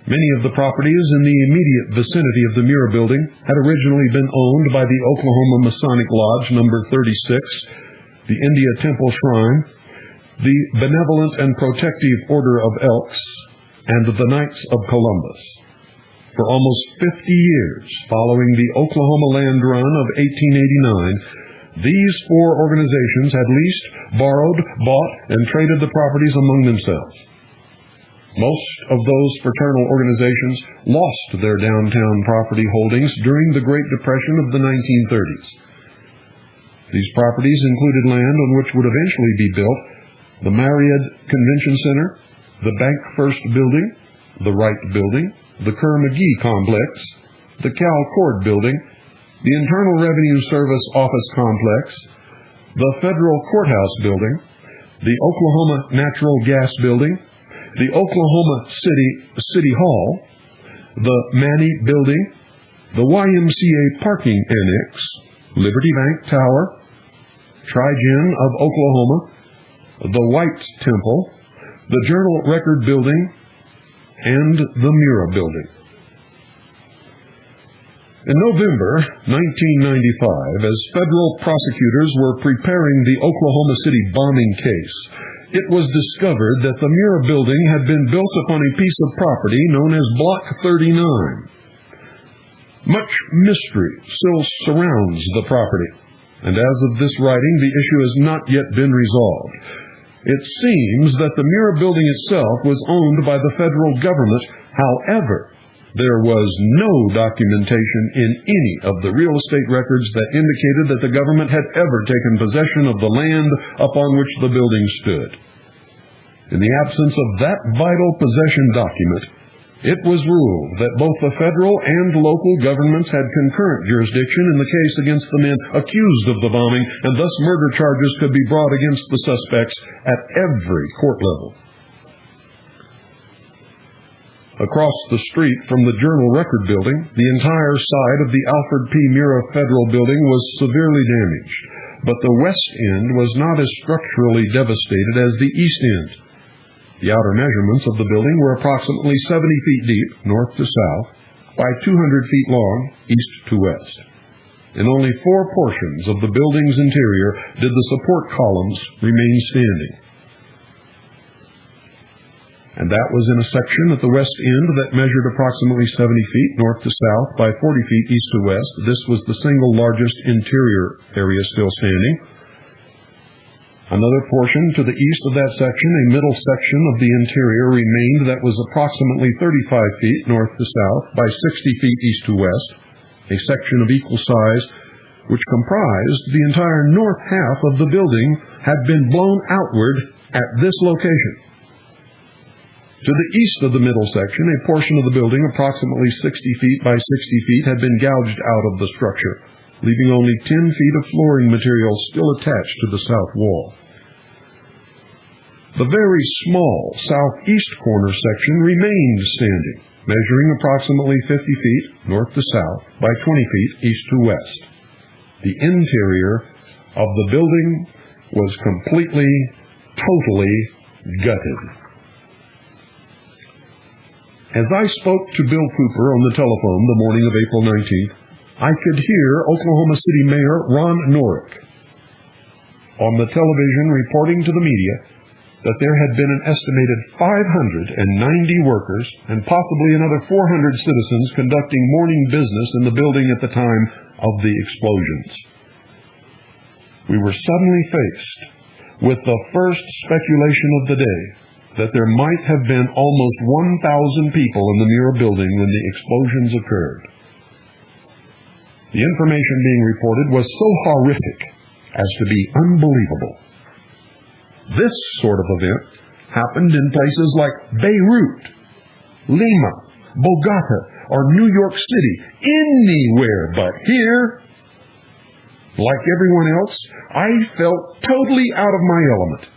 Many of the properties in the immediate vicinity of the Murrah building had originally been owned by the Oklahoma Masonic Lodge Number 36, the India Temple Shrine, the Benevolent and Protective Order of Elks, and the Knights of Columbus. For almost 50 years following the Oklahoma Land Run of 1889, these 4 organizations had leased, borrowed, bought, and traded the properties among themselves. Most of those fraternal organizations lost their downtown property holdings during the Great Depression of the 1930s. These properties included land on which would eventually be built the Marriott Convention Center, the Bank First Building, the Wright Building, the Kerr-McGee Complex, the Cal Cord Building, the Internal Revenue Service Office Complex, the Federal Courthouse Building, the Oklahoma Natural Gas Building, the Oklahoma City Hall, the Manny Building, the YMCA Parking Annex, Liberty Bank Tower, Tri-Gen of Oklahoma, the White Temple, the Journal-Record Building, and the Murrah Building. In November 1995, as federal prosecutors were preparing the Oklahoma City bombing case, it was discovered that the Murrah Building had been built upon a piece of property known as Block 39. Much mystery still surrounds the property, and as of this writing, the issue has not yet been resolved. It seems that the Murrah Building itself was owned by the federal government. However, There was no documentation in any of the real estate records that indicated that the government had ever taken possession of the land upon which the building stood. In the absence of that vital possession document, it was ruled that both the federal and local governments had concurrent jurisdiction in the case against the men accused of the bombing, and thus murder charges could be brought against the suspects at every court level. Across the street from the Journal Record building, the entire side of the Alfred P. Murrah Federal Building was severely damaged, but the west end was not as structurally devastated as the east end. The outer measurements of the building were approximately 70 feet deep, north to south, by 200 feet long, east to west. In only 4 portions of the building's interior did the support columns remain standing. And that was in a section at the west end that measured approximately 70 feet north to south by 40 feet east to west. This was the single largest interior area still standing. Another portion to the east of that section, a middle section of the interior, remained that was approximately 35 feet north to south by 60 feet east to west, a section of equal size which comprised the entire north half of the building had been blown outward at this location. To the east of the middle section, a portion of the building approximately 60 feet by 60 feet had been gouged out of the structure, leaving only 10 feet of flooring material still attached to the south wall. The very small southeast corner section remained standing, measuring approximately 50 feet north to south by 20 feet east to west. The interior of the building was completely, totally gutted. As I spoke to Bill Cooper on the telephone the morning of April 19th, I could hear Oklahoma City Mayor Ron Norick on the television reporting to the media that there had been an estimated 590 workers and possibly another 400 citizens conducting morning business in the building at the time of the explosions. We were suddenly faced with the first speculation of the day that there might have been almost 1,000 people in the Murrah building when the explosions occurred. The information being reported was so horrific as to be unbelievable. This sort of event happened in places like Beirut, Lima, Bogota, or New York City, anywhere but here. Like everyone else, I felt totally out of my element.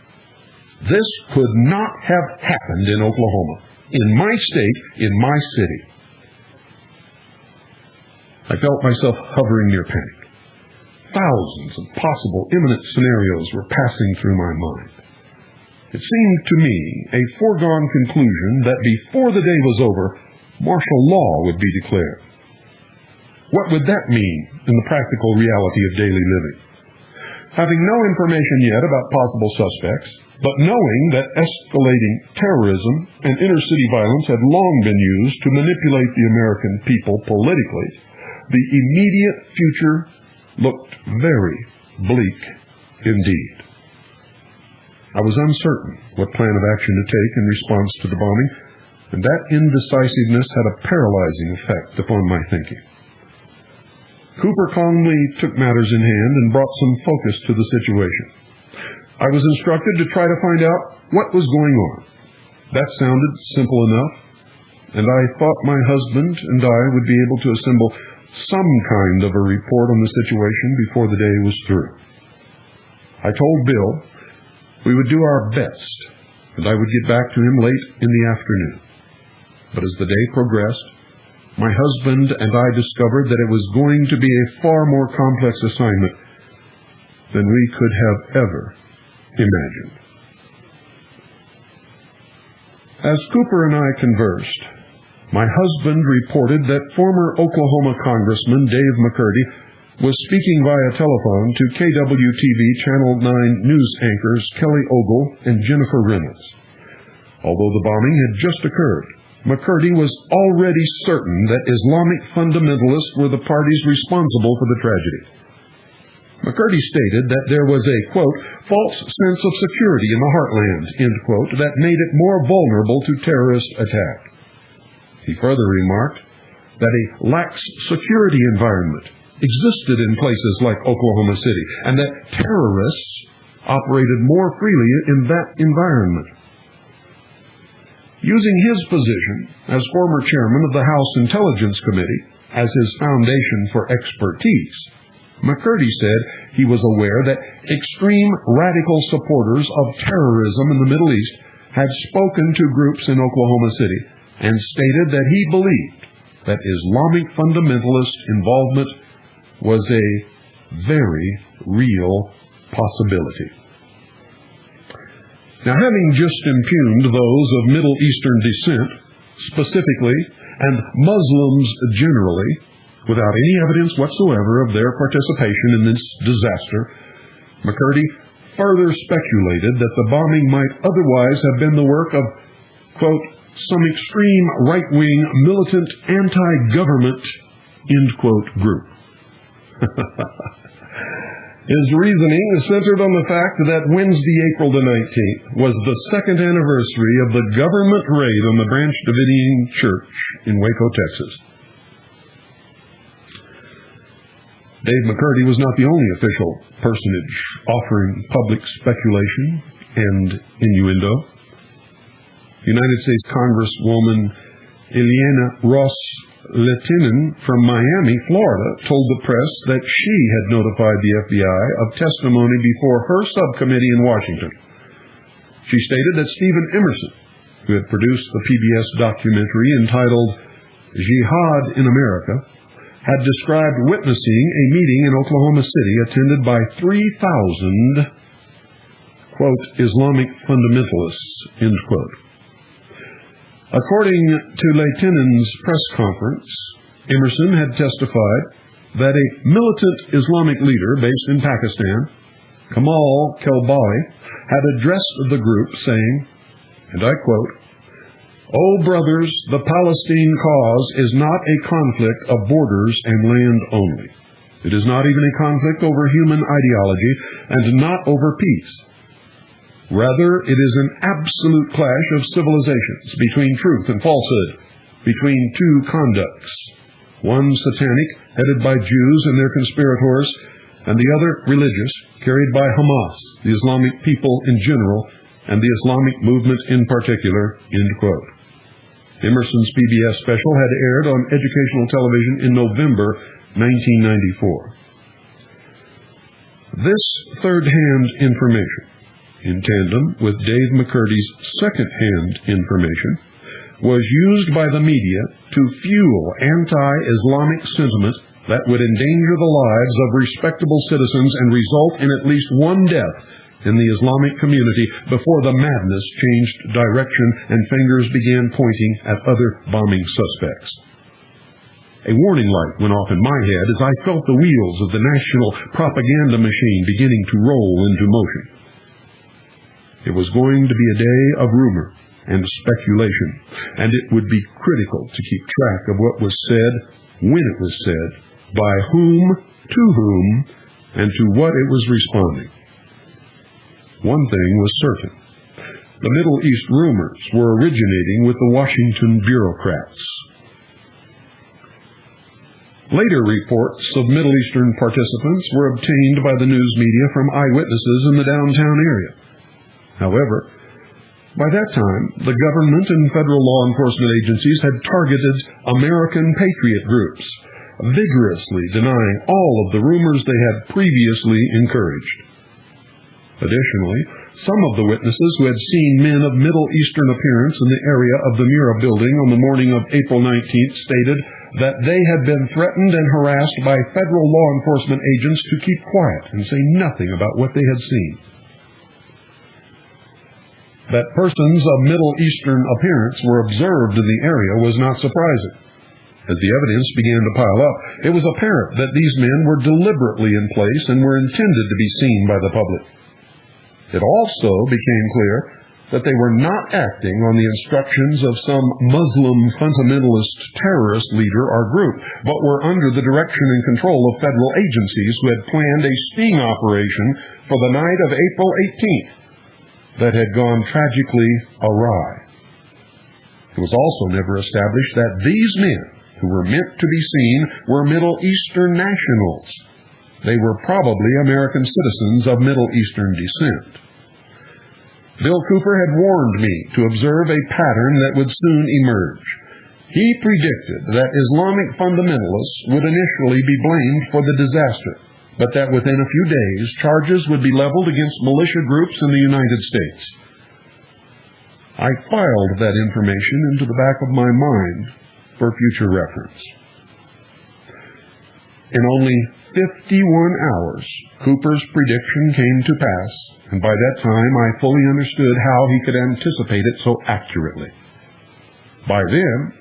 This could not have happened in Oklahoma, in my state, in my city. I felt myself hovering near panic. Thousands of possible imminent scenarios were passing through my mind. It seemed to me a foregone conclusion that before the day was over, martial law would be declared. What would that mean in the practical reality of daily living? Having no information yet about possible suspects, but knowing that escalating terrorism and inner-city violence had long been used to manipulate the American people politically, the immediate future looked very bleak indeed. I was uncertain what plan of action to take in response to the bombing, and that indecisiveness had a paralyzing effect upon my thinking. Cooper calmly took matters in hand and brought some focus to the situation. I was instructed to try to find out what was going on. That sounded simple enough, and I thought my husband and I would be able to assemble some kind of a report on the situation before the day was through. I told Bill we would do our best, and I would get back to him late in the afternoon. But as the day progressed, my husband and I discovered that it was going to be a far more complex assignment than we could have ever imagined. As Cooper and I conversed, my husband reported that former Oklahoma Congressman Dave McCurdy was speaking via telephone to KWTV Channel 9 news anchors Kelly Ogle and Jennifer Reynolds. Although the bombing had just occurred, McCurdy was already certain that Islamic fundamentalists were the parties responsible for the tragedy. McCurdy stated that there was a, quote, false sense of security in the heartland, end quote, that made it more vulnerable to terrorist attack. He further remarked that a lax security environment existed in places like Oklahoma City, and that terrorists operated more freely in that environment. Using his position as former chairman of the House Intelligence Committee as his foundation for expertise, McCurdy said he was aware that extreme radical supporters of terrorism in the Middle East had spoken to groups in Oklahoma City and stated that he believed that Islamic fundamentalist involvement was a very real possibility. Now, having just impugned those of Middle Eastern descent, specifically, and Muslims generally, without any evidence whatsoever of their participation in this disaster, McCurdy further speculated that the bombing might otherwise have been the work of, quote, some extreme right-wing militant anti-government, end quote, group. His reasoning is centered on the fact that Wednesday, April the 19th, was the second anniversary of the government raid on the Branch Davidian Church in Waco, Texas. Dave McCurdy was not the only official personage offering public speculation and innuendo. United States Congresswoman Ileana Ros-Lehtinen from Miami, Florida, told the press that she had notified the FBI of testimony before her subcommittee in Washington. She stated that Stephen Emerson, who had produced the PBS documentary entitled Jihad in America, had described witnessing a meeting in Oklahoma City attended by 3,000, quote, Islamic fundamentalists, end quote. According to Lehtinen's press conference, Emerson had testified that a militant Islamic leader based in Pakistan, Kamal Kelbali, had addressed the group saying, and I quote, "O brothers, the Palestine cause is not a conflict of borders and land only. It is not even a conflict over human ideology and not over peace. Rather, it is an absolute clash of civilizations between truth and falsehood, between two conducts, one satanic, headed by Jews and their conspirators, and the other religious, carried by Hamas, the Islamic people in general, and the Islamic movement in particular," end quote. Emerson's PBS special had aired on educational television in November 1994. This third-hand information, in tandem with Dave McCurdy's second-hand information, was used by the media to fuel anti-Islamic sentiment that would endanger the lives of respectable citizens and result in at least one death in the Islamic community before the madness changed direction and fingers began pointing at other bombing suspects. A warning light went off in my head as I felt the wheels of the national propaganda machine beginning to roll into motion. It was going to be a day of rumor and speculation, and it would be critical to keep track of what was said, when it was said, by whom, to whom, and to what it was responding. One thing was certain. The Middle East rumors were originating with the Washington bureaucrats. Later reports of Middle Eastern participants were obtained by the news media from eyewitnesses in the downtown area. However, by that time, the government and federal law enforcement agencies had targeted American patriot groups, vigorously denying all of the rumors they had previously encouraged. Additionally, some of the witnesses who had seen men of Middle Eastern appearance in the area of the Mira building on the morning of April 19th stated that they had been threatened and harassed by federal law enforcement agents to keep quiet and say nothing about what they had seen. That persons of Middle Eastern appearance were observed in the area was not surprising. As the evidence began to pile up, it was apparent that these men were deliberately in place and were intended to be seen by the public. It also became clear that they were not acting on the instructions of some Muslim fundamentalist terrorist leader or group, but were under the direction and control of federal agencies who had planned a sting operation for the night of April 18th that had gone tragically awry. It was also never established that these men, who were meant to be seen, were Middle Eastern nationals. They were probably American citizens of Middle Eastern descent. Bill Cooper had warned me to observe a pattern that would soon emerge. He predicted that Islamic fundamentalists would initially be blamed for the disaster, but that within a few days charges would be leveled against militia groups in the United States. I filed that information into the back of my mind for future reference. In only 51 hours, Cooper's prediction came to pass, and by that time I fully understood how he could anticipate it so accurately. By then,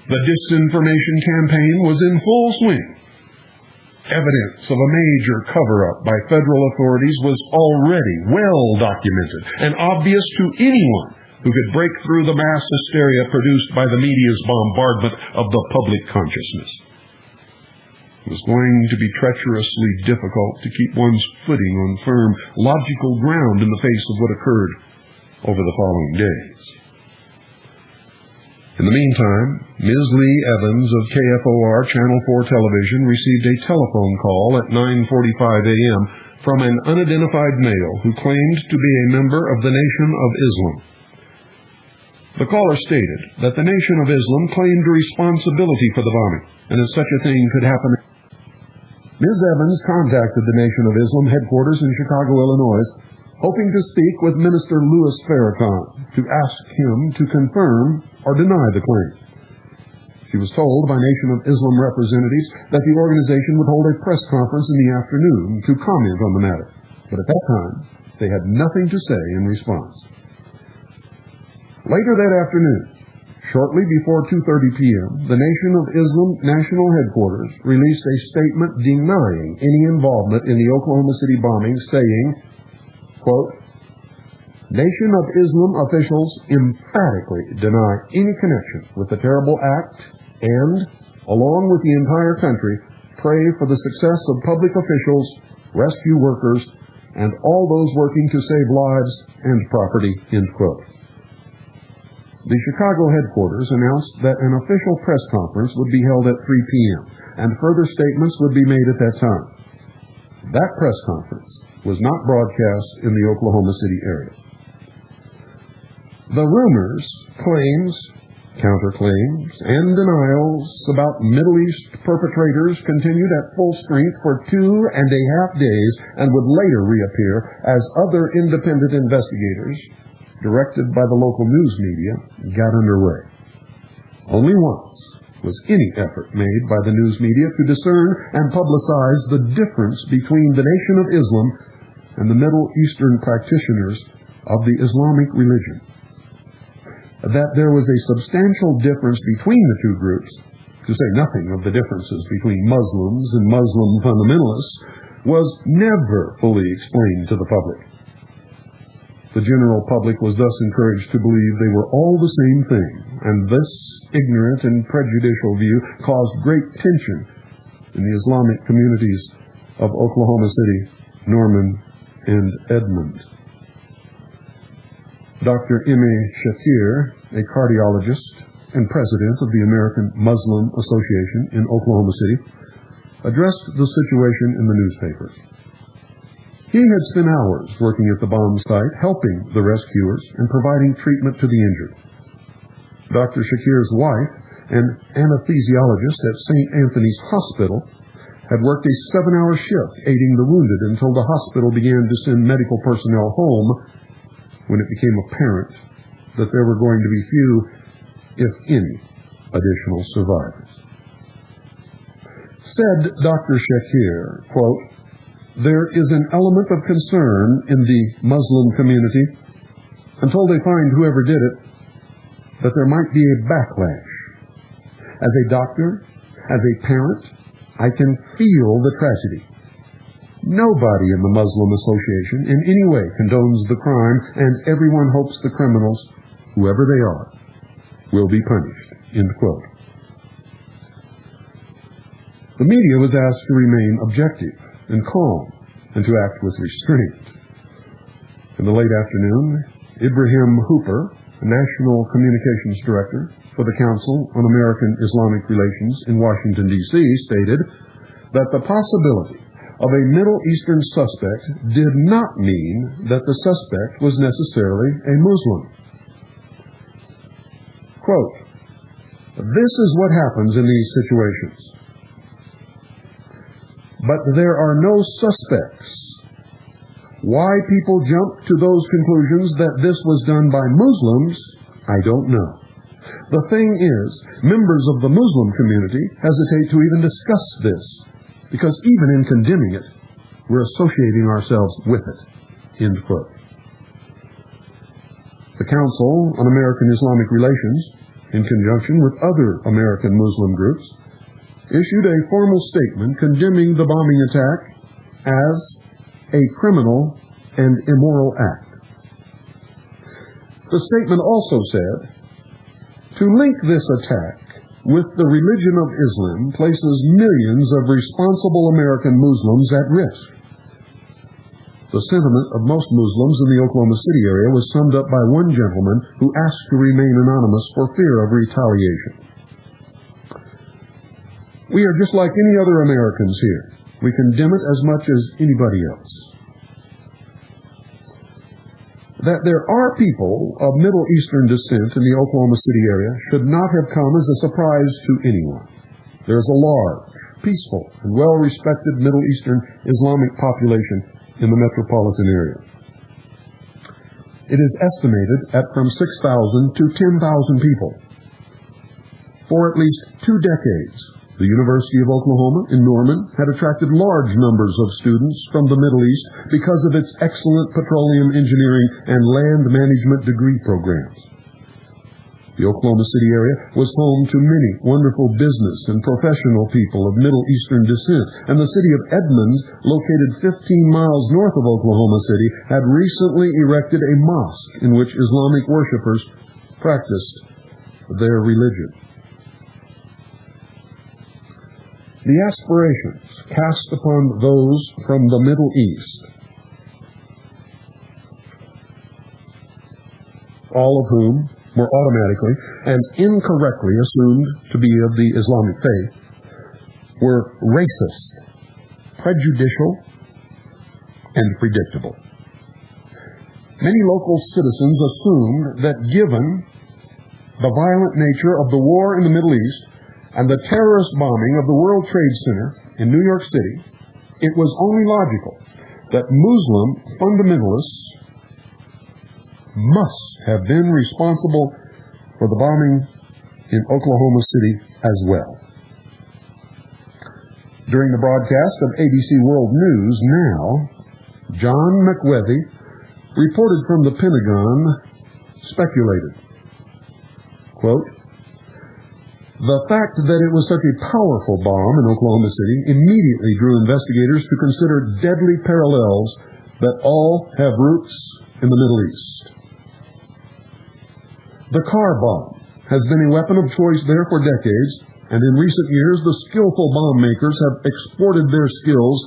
the disinformation campaign was in full swing. Evidence of a major cover-up by federal authorities was already well documented and obvious to anyone who could break through the mass hysteria produced by the media's bombardment of the public consciousness. It was going to be treacherously difficult to keep one's footing on firm, logical ground in the face of what occurred over the following days. In the meantime, Ms. Lee Evans of KFOR Channel 4 Television received a telephone call at 9:45 a.m. from an unidentified male who claimed to be a member of the Nation of Islam. The caller stated that the Nation of Islam claimed responsibility for the bombing, and if such a thing could happen. Ms. Evans contacted the Nation of Islam headquarters in Chicago, Illinois, hoping to speak with Minister Louis Farrakhan to ask him to confirm or deny the claim. She was told by Nation of Islam representatives that the organization would hold a press conference in the afternoon to comment on the matter, but at that time they had nothing to say in response. Later that afternoon, shortly before 2:30 p.m., the Nation of Islam National Headquarters released a statement denying any involvement in the Oklahoma City bombing, saying, quote, "Nation of Islam officials emphatically deny any connection with the terrible act and, along with the entire country, pray for the success of public officials, rescue workers, and all those working to save lives and property," end quote. The Chicago headquarters announced that an official press conference would be held at 3 p.m., and further statements would be made at that time. That press conference was not broadcast in the Oklahoma City area. The rumors, claims, counterclaims, and denials about Middle East perpetrators continued at full strength for 2.5 days and would later reappear as other independent investigators, directed by the local news media, got underway. Only once was any effort made by the news media to discern and publicize the difference between the Nation of Islam and the Middle Eastern practitioners of the Islamic religion. That there was a substantial difference between the two groups, to say nothing of the differences between Muslims and Muslim fundamentalists, was never fully explained to the public. The general public was thus encouraged to believe they were all the same thing, and this ignorant and prejudicial view caused great tension in the Islamic communities of Oklahoma City, Norman, and Edmond. Dr. M.A. Shakir, a cardiologist and president of the American Muslim Association in Oklahoma City, addressed the situation in the newspapers. He had spent hours working at the bomb site, helping the rescuers and providing treatment to the injured. Dr. Shakir's wife, an anesthesiologist at St. Anthony's Hospital, had worked a 7-hour shift aiding the wounded until the hospital began to send medical personnel home when it became apparent that there were going to be few, if any, additional survivors. Said Dr. Shakir, quote, "There is an element of concern in the Muslim community until they find whoever did it, that there might be a backlash. As a doctor, as a parent, I can feel the tragedy. Nobody in the Muslim Association in any way condones the crime, and everyone hopes the criminals, whoever they are, will be punished," end quote. The media was asked to remain objective and calm, and to act with restraint. In the late afternoon, Ibrahim Hooper, the National Communications Director, for the Council on American-Islamic Relations in Washington, D.C., stated that the possibility of a Middle Eastern suspect did not mean that the suspect was necessarily a Muslim. Quote, "This is what happens in these situations. But there are no suspects. Why people jump to those conclusions that this was done by Muslims, I don't know. The thing is, members of the Muslim community hesitate to even discuss this, because even in condemning it, we're associating ourselves with it." End quote. The Council on American-Islamic Relations, in conjunction with other American Muslim groups, issued a formal statement condemning the bombing attack as a criminal and immoral act. The statement also said, "To link this attack with the religion of Islam places millions of responsible American Muslims at risk." The sentiment of most Muslims in the Oklahoma City area was summed up by one gentleman who asked to remain anonymous for fear of retaliation. "We are just like any other Americans here. We condemn it as much as anybody else." That there are people of Middle Eastern descent in the Oklahoma City area should not have come as a surprise to anyone. There is a large, peaceful, and well-respected Middle Eastern Islamic population in the metropolitan area. It is estimated at from 6,000 to 10,000 people. For at least 2 decades, the University of Oklahoma in Norman had attracted large numbers of students from the Middle East because of its excellent petroleum engineering and land management degree programs. The Oklahoma City area was home to many wonderful business and professional people of Middle Eastern descent, and the city of Edmonds, located 15 miles north of Oklahoma City, had recently erected a mosque in which Islamic worshipers practiced their religion. The aspirations cast upon those from the Middle East, all of whom were automatically and incorrectly assumed to be of the Islamic faith, were racist, prejudicial, and predictable. Many local citizens assumed that given the violent nature of the war in the Middle East and the terrorist bombing of the World Trade Center in New York City, it was only logical that Muslim fundamentalists must have been responsible for the bombing in Oklahoma City as well. During the broadcast of ABC World News Now, John McWethy, reported from the Pentagon, speculated, quote, "The fact that it was such a powerful bomb in Oklahoma City immediately drew investigators to consider deadly parallels that all have roots in the Middle East. The car bomb has been a weapon of choice there for decades, and in recent years the skillful bomb makers have exported their skills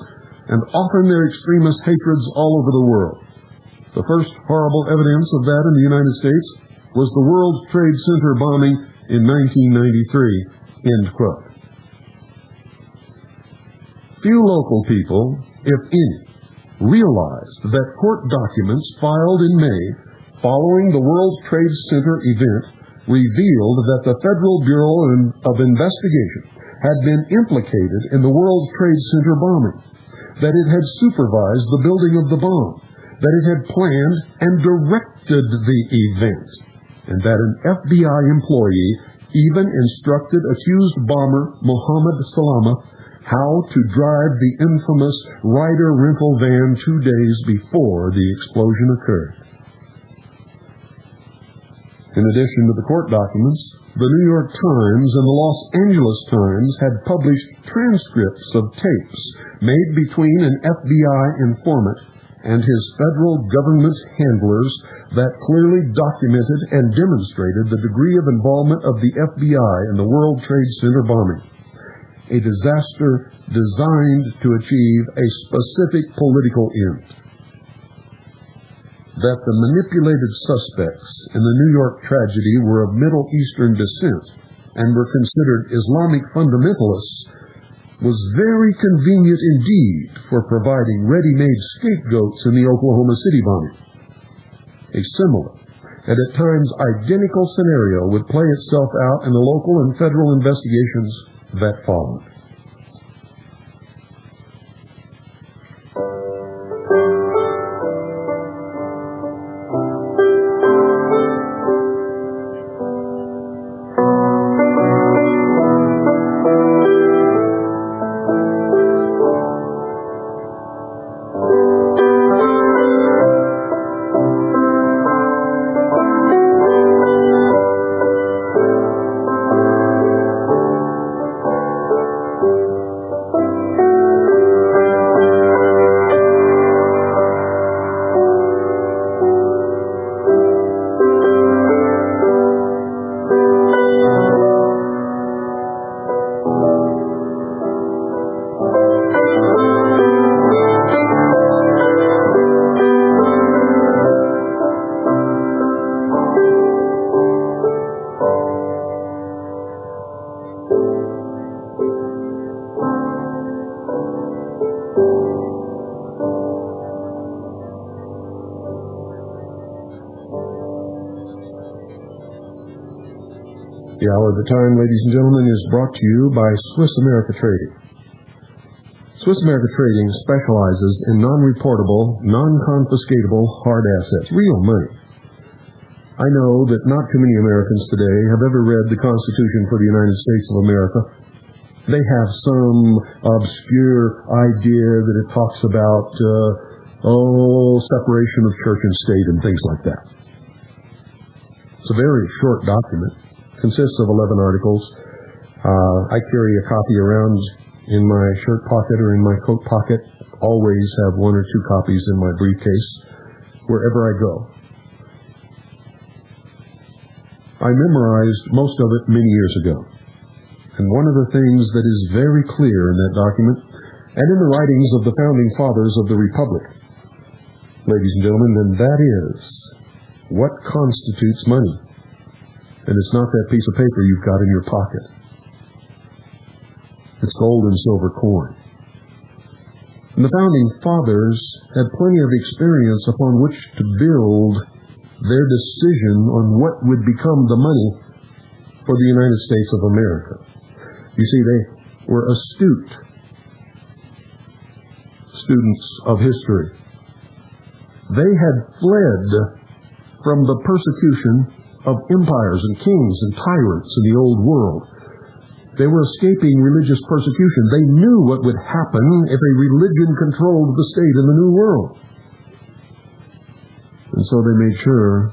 and often their extremist hatreds all over the world. The first horrible evidence of that in the United States was the World Trade Center bombing in 1993, end quote. Few local people, if any, realized that court documents filed in May following the World Trade Center event revealed that the Federal Bureau of Investigation had been implicated in the World Trade Center bombing, that it had supervised the building of the bomb, that it had planned and directed the event, and that an FBI employee even instructed accused bomber Mohammed Salama how to drive the infamous Ryder rental van 2 days before the explosion occurred. In addition to the court documents, the New York Times and the Los Angeles Times had published transcripts of tapes made between an FBI informant and his federal government handlers that clearly documented and demonstrated the degree of involvement of the FBI in the World Trade Center bombing, a disaster designed to achieve a specific political end. that the manipulated suspects in the New York tragedy were of Middle Eastern descent and were considered Islamic fundamentalists was very convenient indeed for providing ready-made scapegoats in the Oklahoma City bombing. A similar and at times identical scenario would play itself out in the local and federal investigations that followed. The Hour of the Time, ladies and gentlemen, is brought to you by Swiss America Trading. Swiss America Trading specializes in non-reportable, non-confiscatable hard assets, real money. I know that not too many Americans today have ever read the Constitution for the United States of America. They have some obscure idea that it talks about, separation of church and state and things like that. It's a very short document. Consists of 11 articles. I carry a copy around in my shirt pocket or in my coat pocket. Always have one or two copies in my briefcase wherever I go. I memorized most of it many years ago. And one of the things that is very clear in that document, and in the writings of the founding fathers of the Republic, ladies and gentlemen, then that is what constitutes money. And it's not that piece of paper you've got in your pocket. It's gold and silver coin. And the founding fathers had plenty of experience upon which to build their decision on what would become the money for the United States of America. You see, they were astute students of history. They had fled from the persecution of empires and kings and tyrants in the old world. They were escaping religious persecution. They knew what would happen if a religion controlled the state in the New World. And so they made sure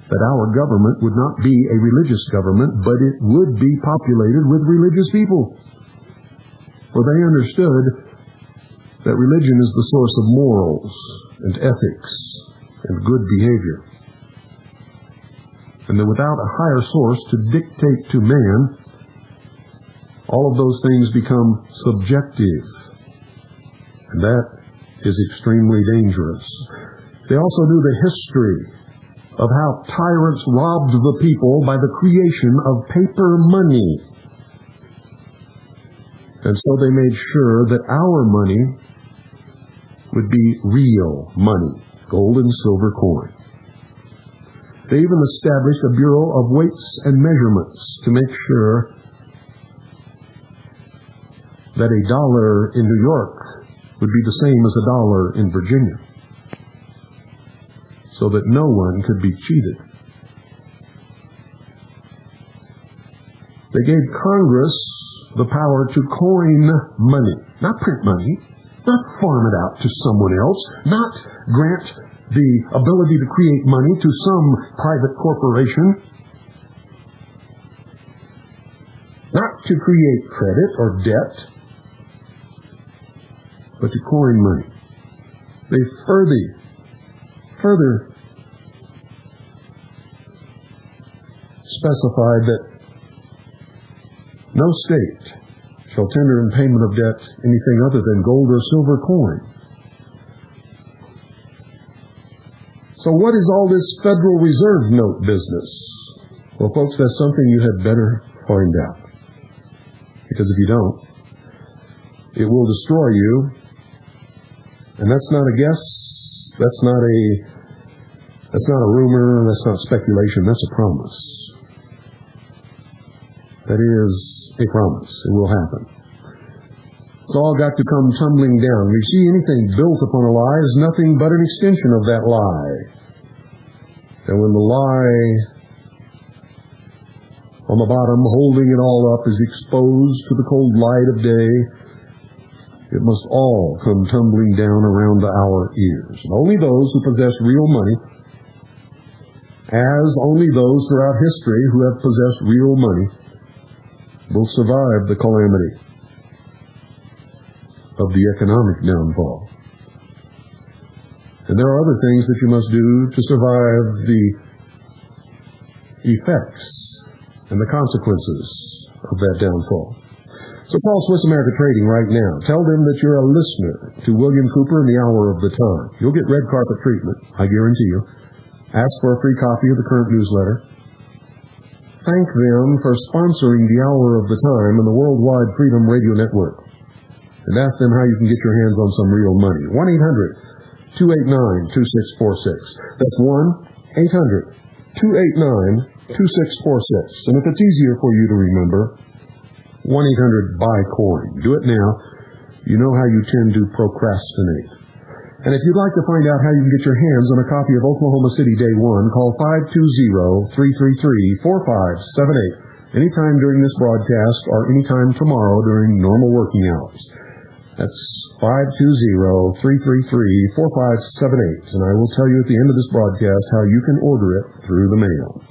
that our government would not be a religious government, but it would be populated with religious people. For they understood that religion is the source of morals and ethics and good behavior. And that without a higher source to dictate to man, all of those things become subjective. And that is extremely dangerous. They also knew the history of how tyrants robbed the people by the creation of paper money. And so they made sure that our money would be real money, gold and silver coin. They even established a Bureau of Weights and Measurements to make sure that a dollar in New York would be the same as a dollar in Virginia, so that no one could be cheated. They gave Congress the power to coin money, not print money, not farm it out to someone else, not grant the ability to create money to some private corporation, not to create credit or debt, but to coin money. They further specified that no state shall tender in payment of debt anything other than gold or silver coin. So what is all this Federal Reserve note business? Well, folks, that's something you had better find out. Because if you don't, it will destroy you. And that's not a guess. That's not a rumor. That's not speculation. That's a promise. That is a promise. It will happen. It's all got to come tumbling down. You see, anything built upon a lie is nothing but an extension of that lie. And when the lie on the bottom, holding it all up, is exposed to the cold light of day, it must all come tumbling down around our ears. And only those who possess real money, as only those throughout history who have possessed real money, will survive the calamity of the economic downfall. And there are other things that you must do to survive the effects and the consequences of that downfall. So call Swiss America Trading right now. Tell them that you're a listener to William Cooper in the Hour of the Time. You'll get red carpet treatment, I guarantee you. Ask for a free copy of the current newsletter. Thank them for sponsoring the Hour of the Time and the Worldwide Freedom Radio Network. And ask them how you can get your hands on some real money. 1-800-289-2646. That's 1-800-289-2646. And if it's easier for you to remember, 1-800-BUY-COIN. Do it now. You know how you tend to procrastinate. And if you'd like to find out how you can get your hands on a copy of Oklahoma City Day One, call 520-333-4578 anytime during this broadcast or anytime tomorrow during normal working hours. That's 520-333-4578. And I will tell you at the end of this broadcast how you can order it through the mail.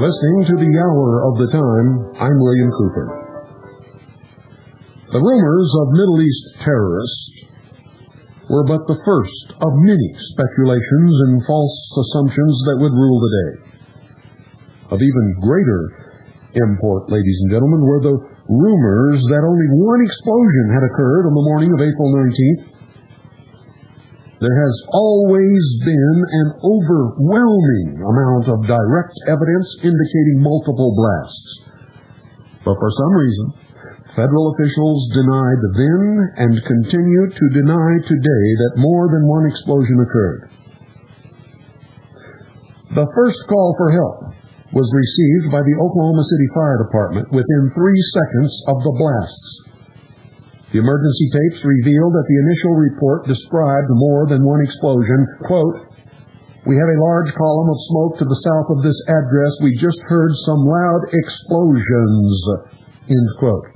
Listening to the Hour of the Time, I'm William Cooper. The rumors of Middle East terrorists were but the first of many speculations and false assumptions that would rule the day. Of even greater import, ladies and gentlemen, were the rumors that only one explosion had occurred on the morning of April 19th. There has always been an overwhelming amount of direct evidence indicating multiple blasts. But for some reason, federal officials denied then and continue to deny today that more than one explosion occurred. The first call for help was received by the Oklahoma City Fire Department within 3 seconds of the blasts. The emergency tapes revealed that the initial report described more than one explosion. Quote, "We have a large column of smoke to the south of this address. We just heard some loud explosions." End quote.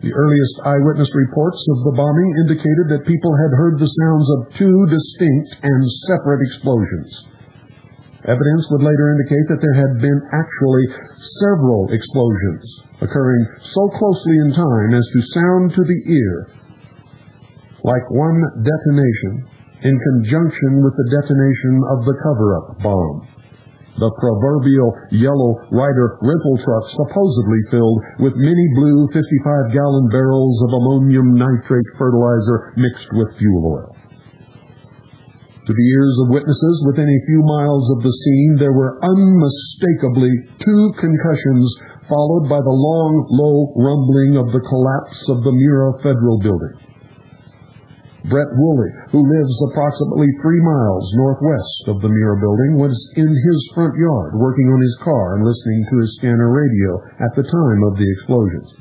The earliest eyewitness reports of the bombing indicated that people had heard the sounds of 2 distinct and separate explosions. Evidence would later indicate that there had been actually several explosions, occurring so closely in time as to sound to the ear like one detonation in conjunction with the detonation of the cover-up bomb. The proverbial yellow Ryder rental truck supposedly filled with many blue 55-gallon barrels of ammonium nitrate fertilizer mixed with fuel oil. To the ears of witnesses within a few miles of the scene, there were unmistakably 2 concussions, followed by the long, low rumbling of the collapse of the Mira Federal Building. Brett Woolley, who lives approximately 3 miles northwest of the Mira Building, was in his front yard working on his car and listening to his scanner radio at the time of the explosions.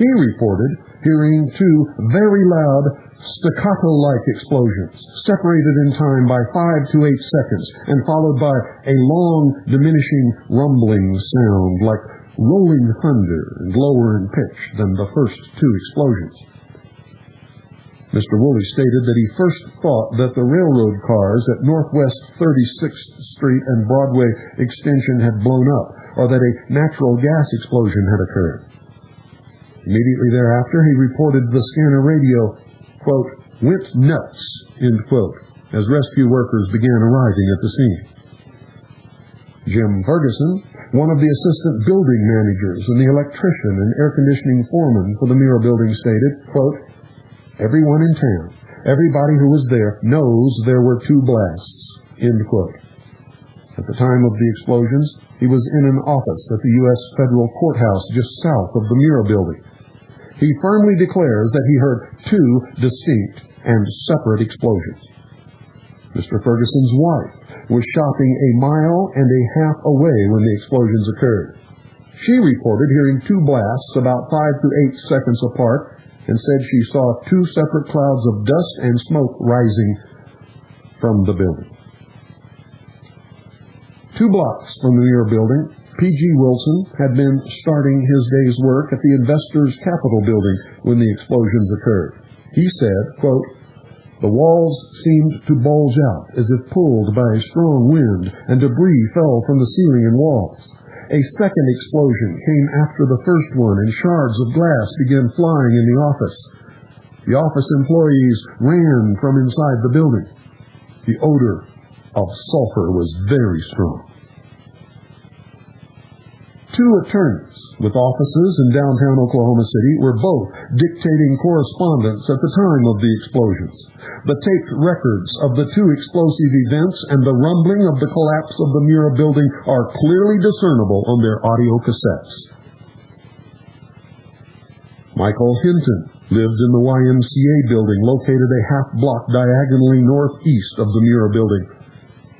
He reported hearing 2 very loud, staccato-like explosions, separated in time by 5 to 8 seconds, and followed by a long, diminishing, rumbling sound like rolling thunder and lower in pitch than the first 2 explosions. Mr. Woolley stated that he first thought that the railroad cars at Northwest 36th Street and Broadway Extension had blown up, or that a natural gas explosion had occurred. Immediately thereafter, he reported the scanner radio, quote, went nuts, end quote, as rescue workers began arriving at the scene. Jim Ferguson, one of the assistant building managers and the electrician and air conditioning foreman for the Mira Building, stated, quote, everyone in town, everybody who was there knows there were 2 blasts, end quote. At the time of the explosions, he was in an office at the U.S. Federal Courthouse just south of the Mira Building. He firmly declares that he heard 2 distinct and separate explosions. Mr. Ferguson's wife was shopping a mile and a half away when the explosions occurred. She reported hearing 2 blasts about 5 to 8 seconds apart and said she saw 2 separate clouds of dust and smoke rising from the building. 2 blocks from the Mira Building, P.G. Wilson had been starting his day's work at the Investors Capitol Building when the explosions occurred. He said, quote, the walls seemed to bulge out as if pulled by a strong wind, and debris fell from the ceiling and walls. A second explosion came after the first one, and shards of glass began flying in the office. The office employees ran from inside the building. The odor of sulfur was very strong. 2 attorneys with offices in downtown Oklahoma City were both dictating correspondence at the time of the explosions. The taped records of the 2 explosive events and the rumbling of the collapse of the Mira Building are clearly discernible on their audio cassettes. Michael Hinton lived in the YMCA building located a half-block diagonally northeast of the Mira Building.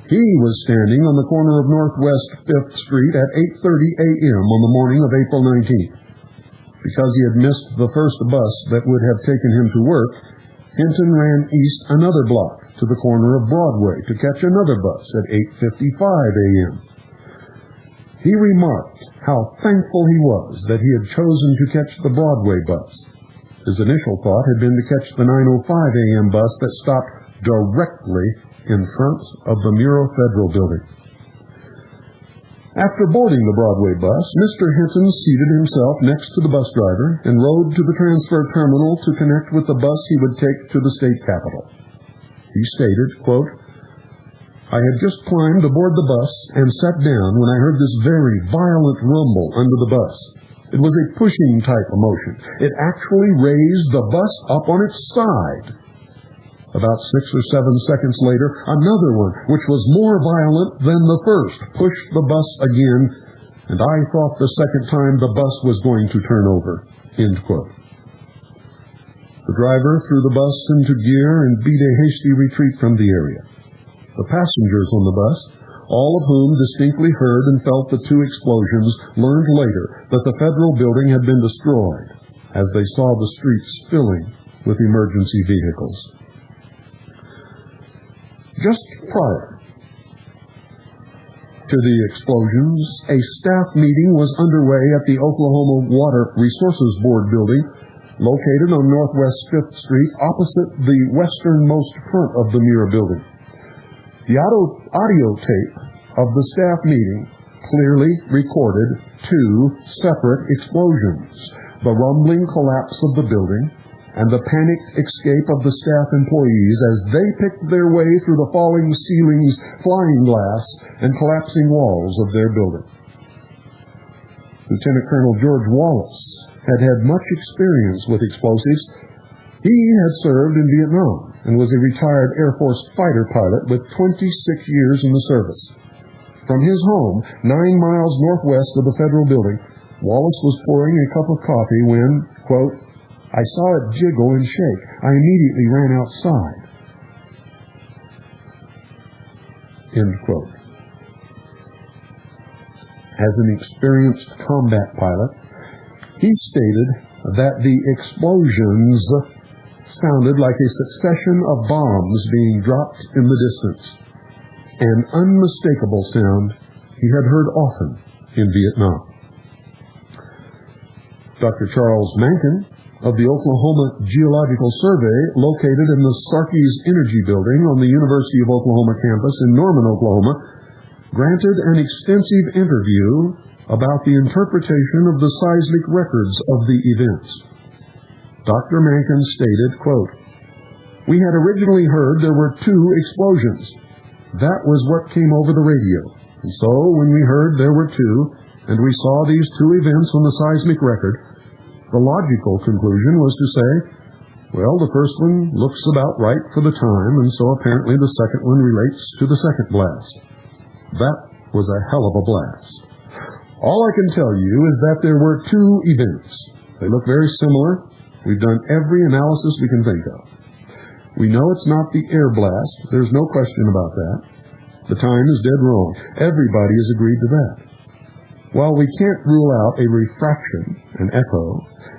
He was standing on the corner of Northwest 5th Street at 8:30 a.m. on the morning of April 19th. Because he had missed the first bus that would have taken him to work, Hinton ran east another block to the corner of Broadway to catch another bus at 8:55 a.m. He remarked how thankful he was that he had chosen to catch the Broadway bus. His initial thought had been to catch the 9:05 a.m. bus that stopped directly in front of the Mira Federal Building. After boarding the Broadway bus, Mr. Hinton seated himself next to the bus driver and rode to the transfer terminal to connect with the bus he would take to the state capitol. He stated, quote, I had just climbed aboard the bus and sat down when I heard this very violent rumble under the bus. It was a pushing type of motion. It actually raised the bus up on its side. About 6 or 7 seconds later, another one, which was more violent than the first, pushed the bus again, and I thought the second time the bus was going to turn over. End quote. The driver threw the bus into gear and beat a hasty retreat from the area. The passengers on the bus, all of whom distinctly heard and felt the 2 explosions, learned later that the Federal Building had been destroyed as they saw the streets filling with emergency vehicles. Just prior to the explosions, a staff meeting was underway at the Oklahoma Water Resources Board building, located on Northwest 5th Street, opposite the westernmost front of the Mira Building. The audio tape of the staff meeting clearly recorded 2 separate explosions, the rumbling collapse of the building, and the panicked escape of the staff employees as they picked their way through the falling ceilings, flying glass, and collapsing walls of their building. Lieutenant Colonel George Wallace had had much experience with explosives. He had served in Vietnam and was a retired Air Force fighter pilot with 26 years in the service. From his home, 9 miles northwest of the Federal Building, Wallace was pouring a cup of coffee when, quote, "I saw it jiggle and shake. I immediately ran outside." End quote. As an experienced combat pilot, he stated that the explosions sounded like a succession of bombs being dropped in the distance, an unmistakable sound he had heard often in Vietnam. Dr. Charles Mankin of the Oklahoma Geological Survey, located in the Sarkees Energy Building on the University of Oklahoma campus in Norman, Oklahoma, granted an extensive interview about the interpretation of the seismic records of the events. Dr. Mankin stated, quote, "We had originally heard there were 2 explosions. That was what came over the radio. And so when we heard there were 2, and we saw these 2 events on the seismic record, the logical conclusion was to say, well, the first one looks about right for the time, and so apparently the second one relates to the second blast." That was a hell of a blast. All I can tell you is that there were 2 events. They look very similar. We've done every analysis we can think of. We know it's not the air blast. There's no question about that. The time is dead wrong. Everybody has agreed to that. While we can't rule out a refraction, an echo,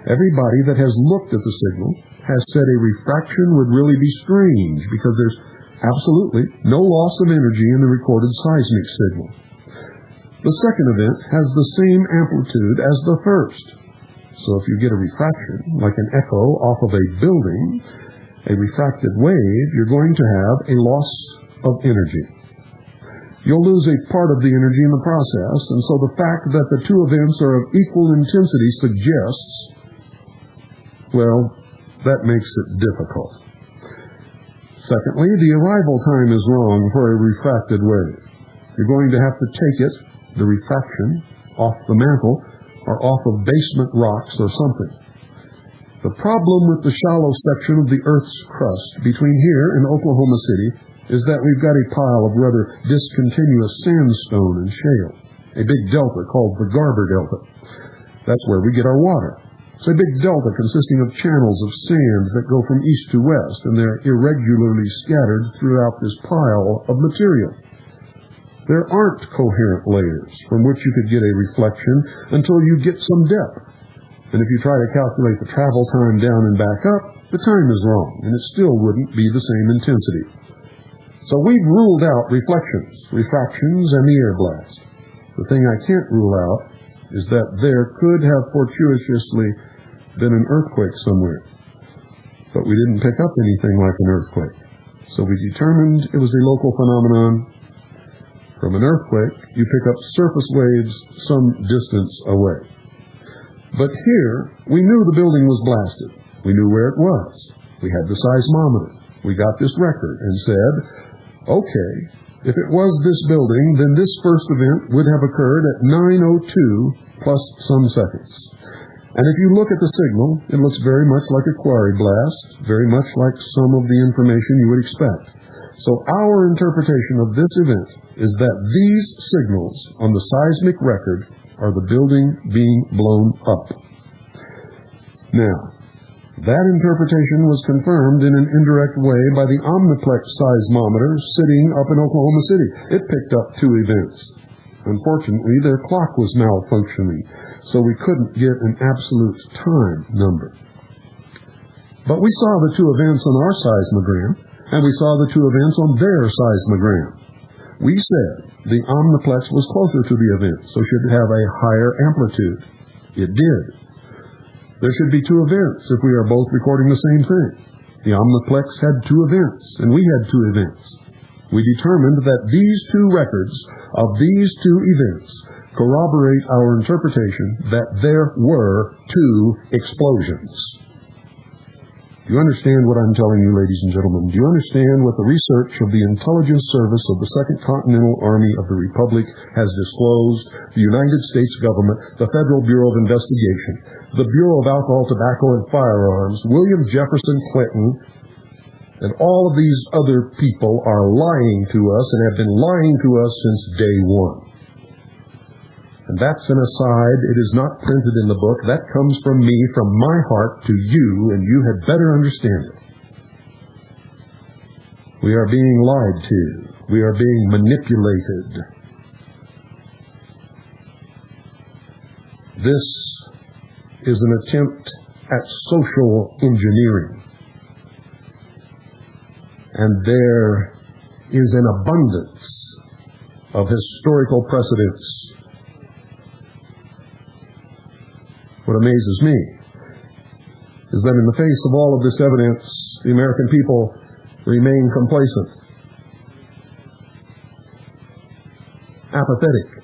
everybody that has looked at the signal has said a refraction would really be strange because there's absolutely no loss of energy in the recorded seismic signal. The second event has the same amplitude as the first. So if you get a refraction, like an echo off of a building, a refracted wave, you're going to have a loss of energy. You'll lose a part of the energy in the process, and so the fact that the 2 events are of equal intensity suggests, well, that makes it difficult. Secondly, the arrival time is wrong for a refracted wave. You're going to have to take it, the refraction, off the mantle or off of basement rocks or something. The problem with the shallow section of the Earth's crust between here and Oklahoma City is that we've got a pile of rather discontinuous sandstone and shale, a big delta called the Garber Delta. That's where we get our water. It's a big delta consisting of channels of sand that go from east to west, and they're irregularly scattered throughout this pile of material. There aren't coherent layers from which you could get a reflection until you get some depth. And if you try to calculate the travel time down and back up, the time is wrong, and it still wouldn't be the same intensity. So we've ruled out reflections, refractions, and the air blast. The thing I can't rule out is that there could have fortuitously been an earthquake somewhere. But we didn't pick up anything like an earthquake. So we determined it was a local phenomenon. From an earthquake, you pick up surface waves some distance away. But here, we knew the building was blasted. We knew where it was. We had the seismometer. We got this record and said, okay, if it was this building, then this first event would have occurred at 9:02 plus some seconds. And if you look at the signal, it looks very much like a quarry blast, very much like some of the information you would expect. So our interpretation of this event is that these signals on the seismic record are the building being blown up. Now, that interpretation was confirmed in an indirect way by the Omniplex seismometer sitting up in Oklahoma City. It picked up 2 events. Unfortunately, their clock was malfunctioning, so we couldn't get an absolute time number. But we saw the 2 events on our seismogram, and we saw the 2 events on their seismogram. We said the Omniplex was closer to the event, so should have a higher amplitude. It did. There should be 2 events if we are both recording the same thing. The Omniplex had 2 events, and we had 2 events. We determined that these 2 records of these 2 events corroborate our interpretation that there were 2 explosions. Do you understand what I'm telling you, ladies and gentlemen? Do you understand what the research of the Intelligence Service of the Second Continental Army of the Republic has disclosed? The United States government, the Federal Bureau of Investigation, the Bureau of Alcohol, Tobacco, and Firearms, William Jefferson Clinton, And all of these other people are lying to us and have been lying to us since day one. And that's an aside. It is not printed in the book. That comes from me, from my heart to you, and you had better understand it. We are being lied to. We are being manipulated. This is an attempt at social engineering. And there is an abundance of historical precedents. What amazes me is that in the face of all of this evidence, the American people remain complacent, apathetic.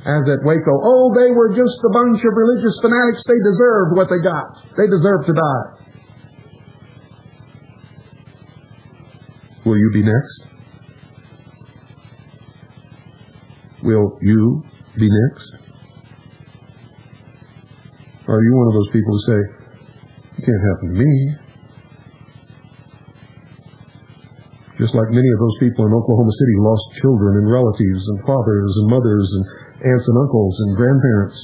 As at Waco, oh, they were just a bunch of religious fanatics. They deserved what they got. They deserved to die. Will you be next? Will you be next? Or are you one of those people who say, it can't happen to me? Just like many of those people in Oklahoma City lost children and relatives and fathers and mothers and aunts and uncles and grandparents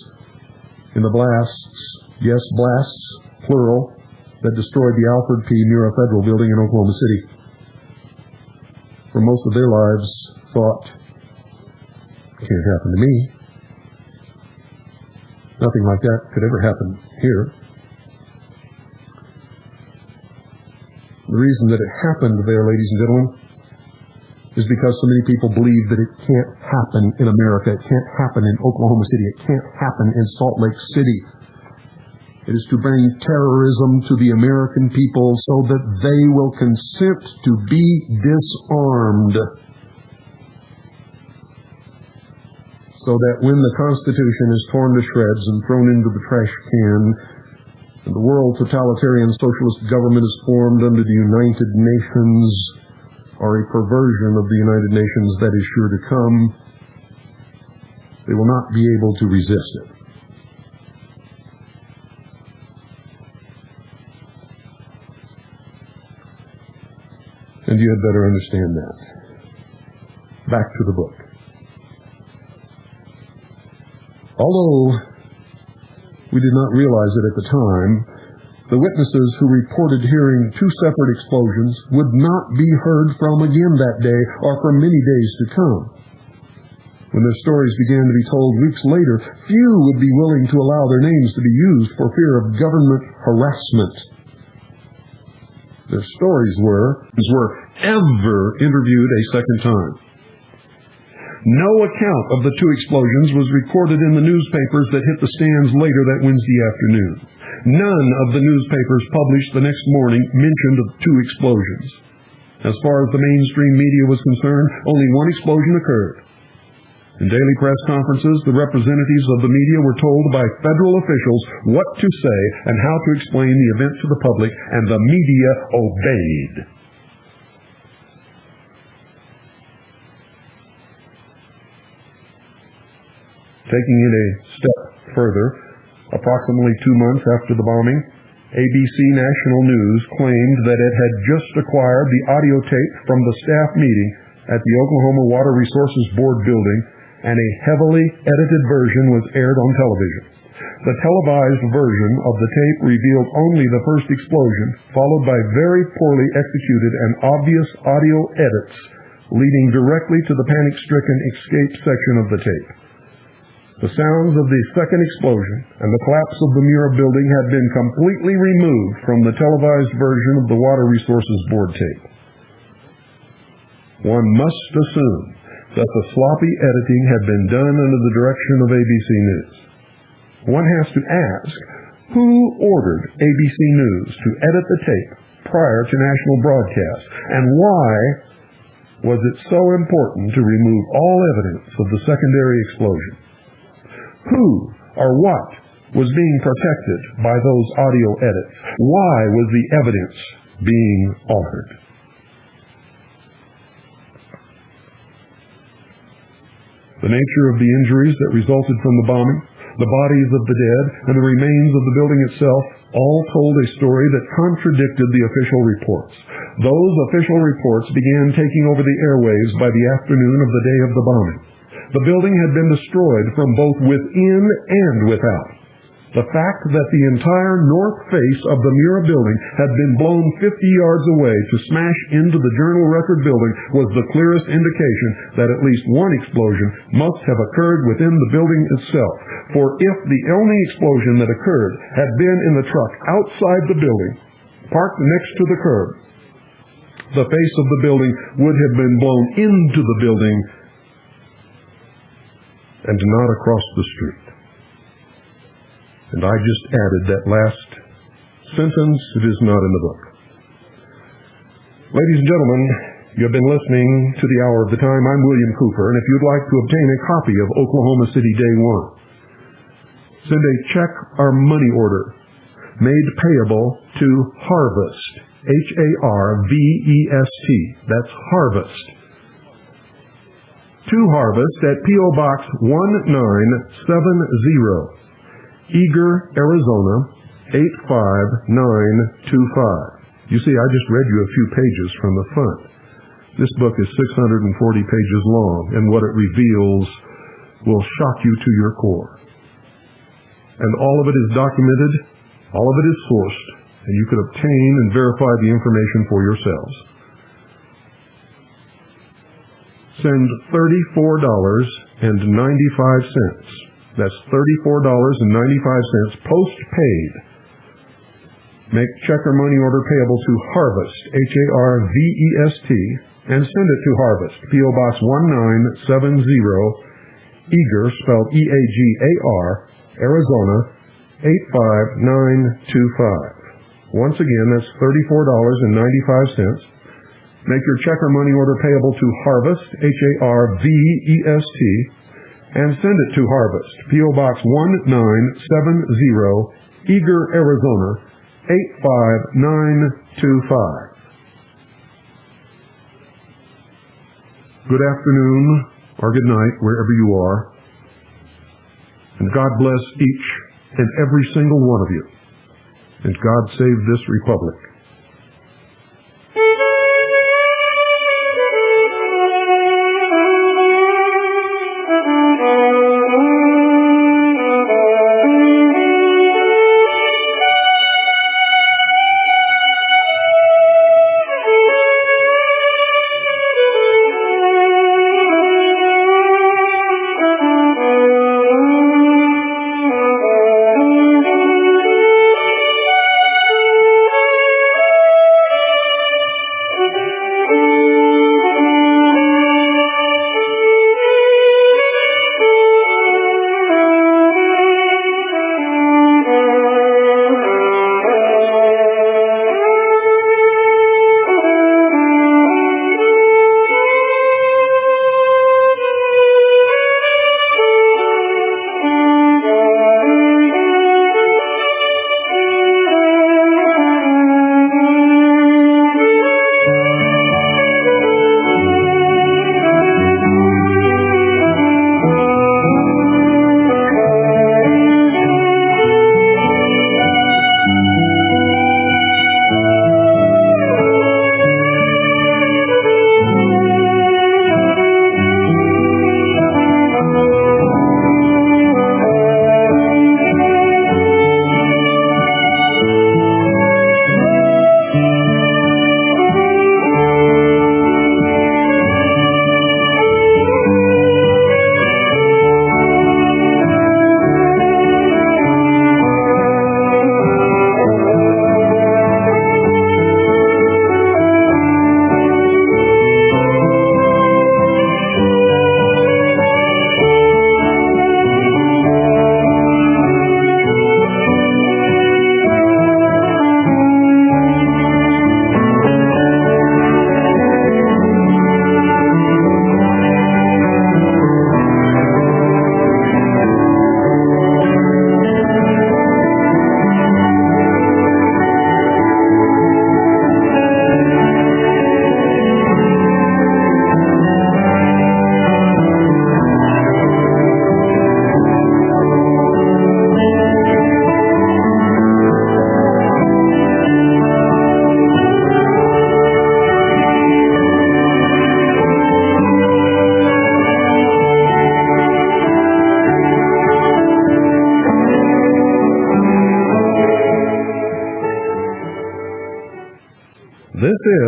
in the blasts, yes, blasts, plural, that destroyed the Alfred P. Murrah Federal Building in Oklahoma City. For most of their lives, thought, it can't happen to me. Nothing like that could ever happen here. The reason that it happened there, ladies and gentlemen, is because so many people believe that it can't happen in America. It can't happen in Oklahoma City. It can't happen in Salt Lake City. It is to bring terrorism to the American people so that they will consent to be disarmed. So that when the Constitution is torn to shreds and thrown into the trash can, and the world totalitarian socialist government is formed under the United Nations, or a perversion of the United Nations that is sure to come, they will not be able to resist it. And you had better understand that. Back to the book. Although we did not realize it at the time, the witnesses who reported hearing two separate explosions would not be heard from again that day or for many days to come. When their stories began to be told weeks later, few would be willing to allow their names to be used for fear of government harassment. Their stories were ever interviewed a second time. No account of the two explosions was recorded in the newspapers that hit the stands later that Wednesday afternoon. None of the newspapers published the next morning mentioned of two explosions. As far as the mainstream media was concerned, only one explosion occurred. In daily press conferences, the representatives of the media were told by federal officials what to say and how to explain the event to the public, and the media obeyed. Taking it a step further, approximately 2 months after the bombing, ABC National News claimed that it had just acquired the audio tape from the staff meeting at the Oklahoma Water Resources Board building, and a heavily edited version was aired on television. The televised version of the tape revealed only the first explosion, followed by very poorly executed and obvious audio edits, leading directly to the panic-stricken escape section of the tape. The sounds of the second explosion and the collapse of the Murrah building had been completely removed from the televised version of the Water Resources Board tape. One must assume that the sloppy editing had been done under the direction of ABC News. One has to ask, who ordered ABC News to edit the tape prior to national broadcast, and why was it so important to remove all evidence of the secondary explosion? Who or what was being protected by those audio edits? Why was the evidence being altered? The nature of the injuries that resulted from the bombing, the bodies of the dead, and the remains of the building itself all told a story that contradicted the official reports. Those official reports began taking over the airwaves by the afternoon of the day of the bombing. The building had been destroyed from both within and without. The fact that the entire north face of the Murrah building had been blown 50 yards away to smash into the Journal-Record building was the clearest indication that at least one explosion must have occurred within the building itself. For if the only explosion that occurred had been in the truck outside the building, parked next to the curb, the face of the building would have been blown into the building and not across the street. And I just added that last sentence. It is not in the book. Ladies and gentlemen, you have been listening to The Hour of the Time. I'm William Cooper, and if you'd like to obtain a copy of Oklahoma City Day One, send a check or money order made payable to Harvest, Harvest. That's Harvest. To Harvest at P.O. Box 1970. Eager, Arizona, 85925. You see, I just read you a few pages from the front. This book is 640 pages long, and what it reveals will shock you to your core. And all of it is documented, all of it is sourced, and you can obtain and verify the information for yourselves. Send $34.95. That's $34.95 post-paid. Make check or money order payable to Harvest, Harvest, and send it to Harvest, P.O. Box 1970, Eager, spelled Eagar, Arizona, 85925. Once again, that's $34.95. Make your check or money order payable to Harvest, Harvest, and send it to Harvest, P.O. Box 1970, Eager, Arizona, 85925. Good afternoon, or good night, wherever you are. And God bless each and every single one of you. And God save this republic.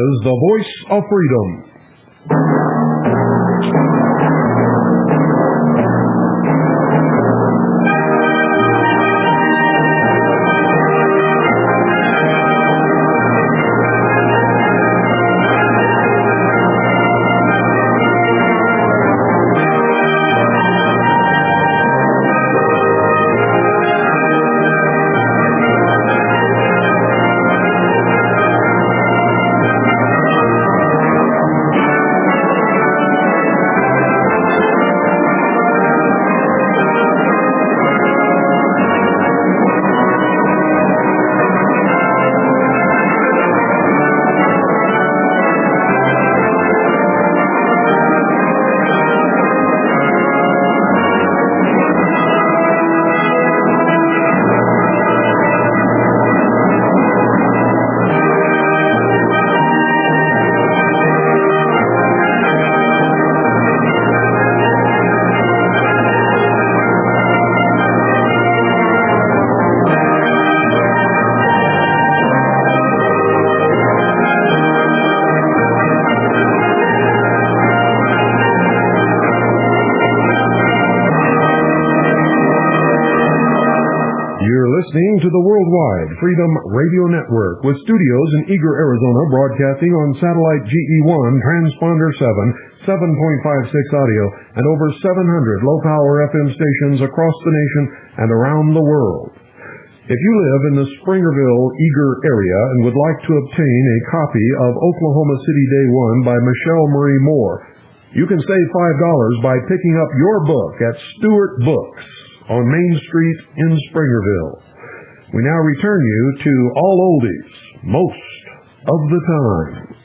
is the voice of freedom. Listening to the Worldwide Freedom Radio Network with studios in Eager, Arizona, broadcasting on satellite GE1, transponder 7, 7.56 audio, and over 700 low-power FM stations across the nation and around the world. If you live in the Springerville, Eager area and would like to obtain a copy of Oklahoma City Day One by Michelle Marie Moore, you can save $5 by picking up your book at Stewart Books on Main Street in Springerville. We now return you to All Oldies, most of the time.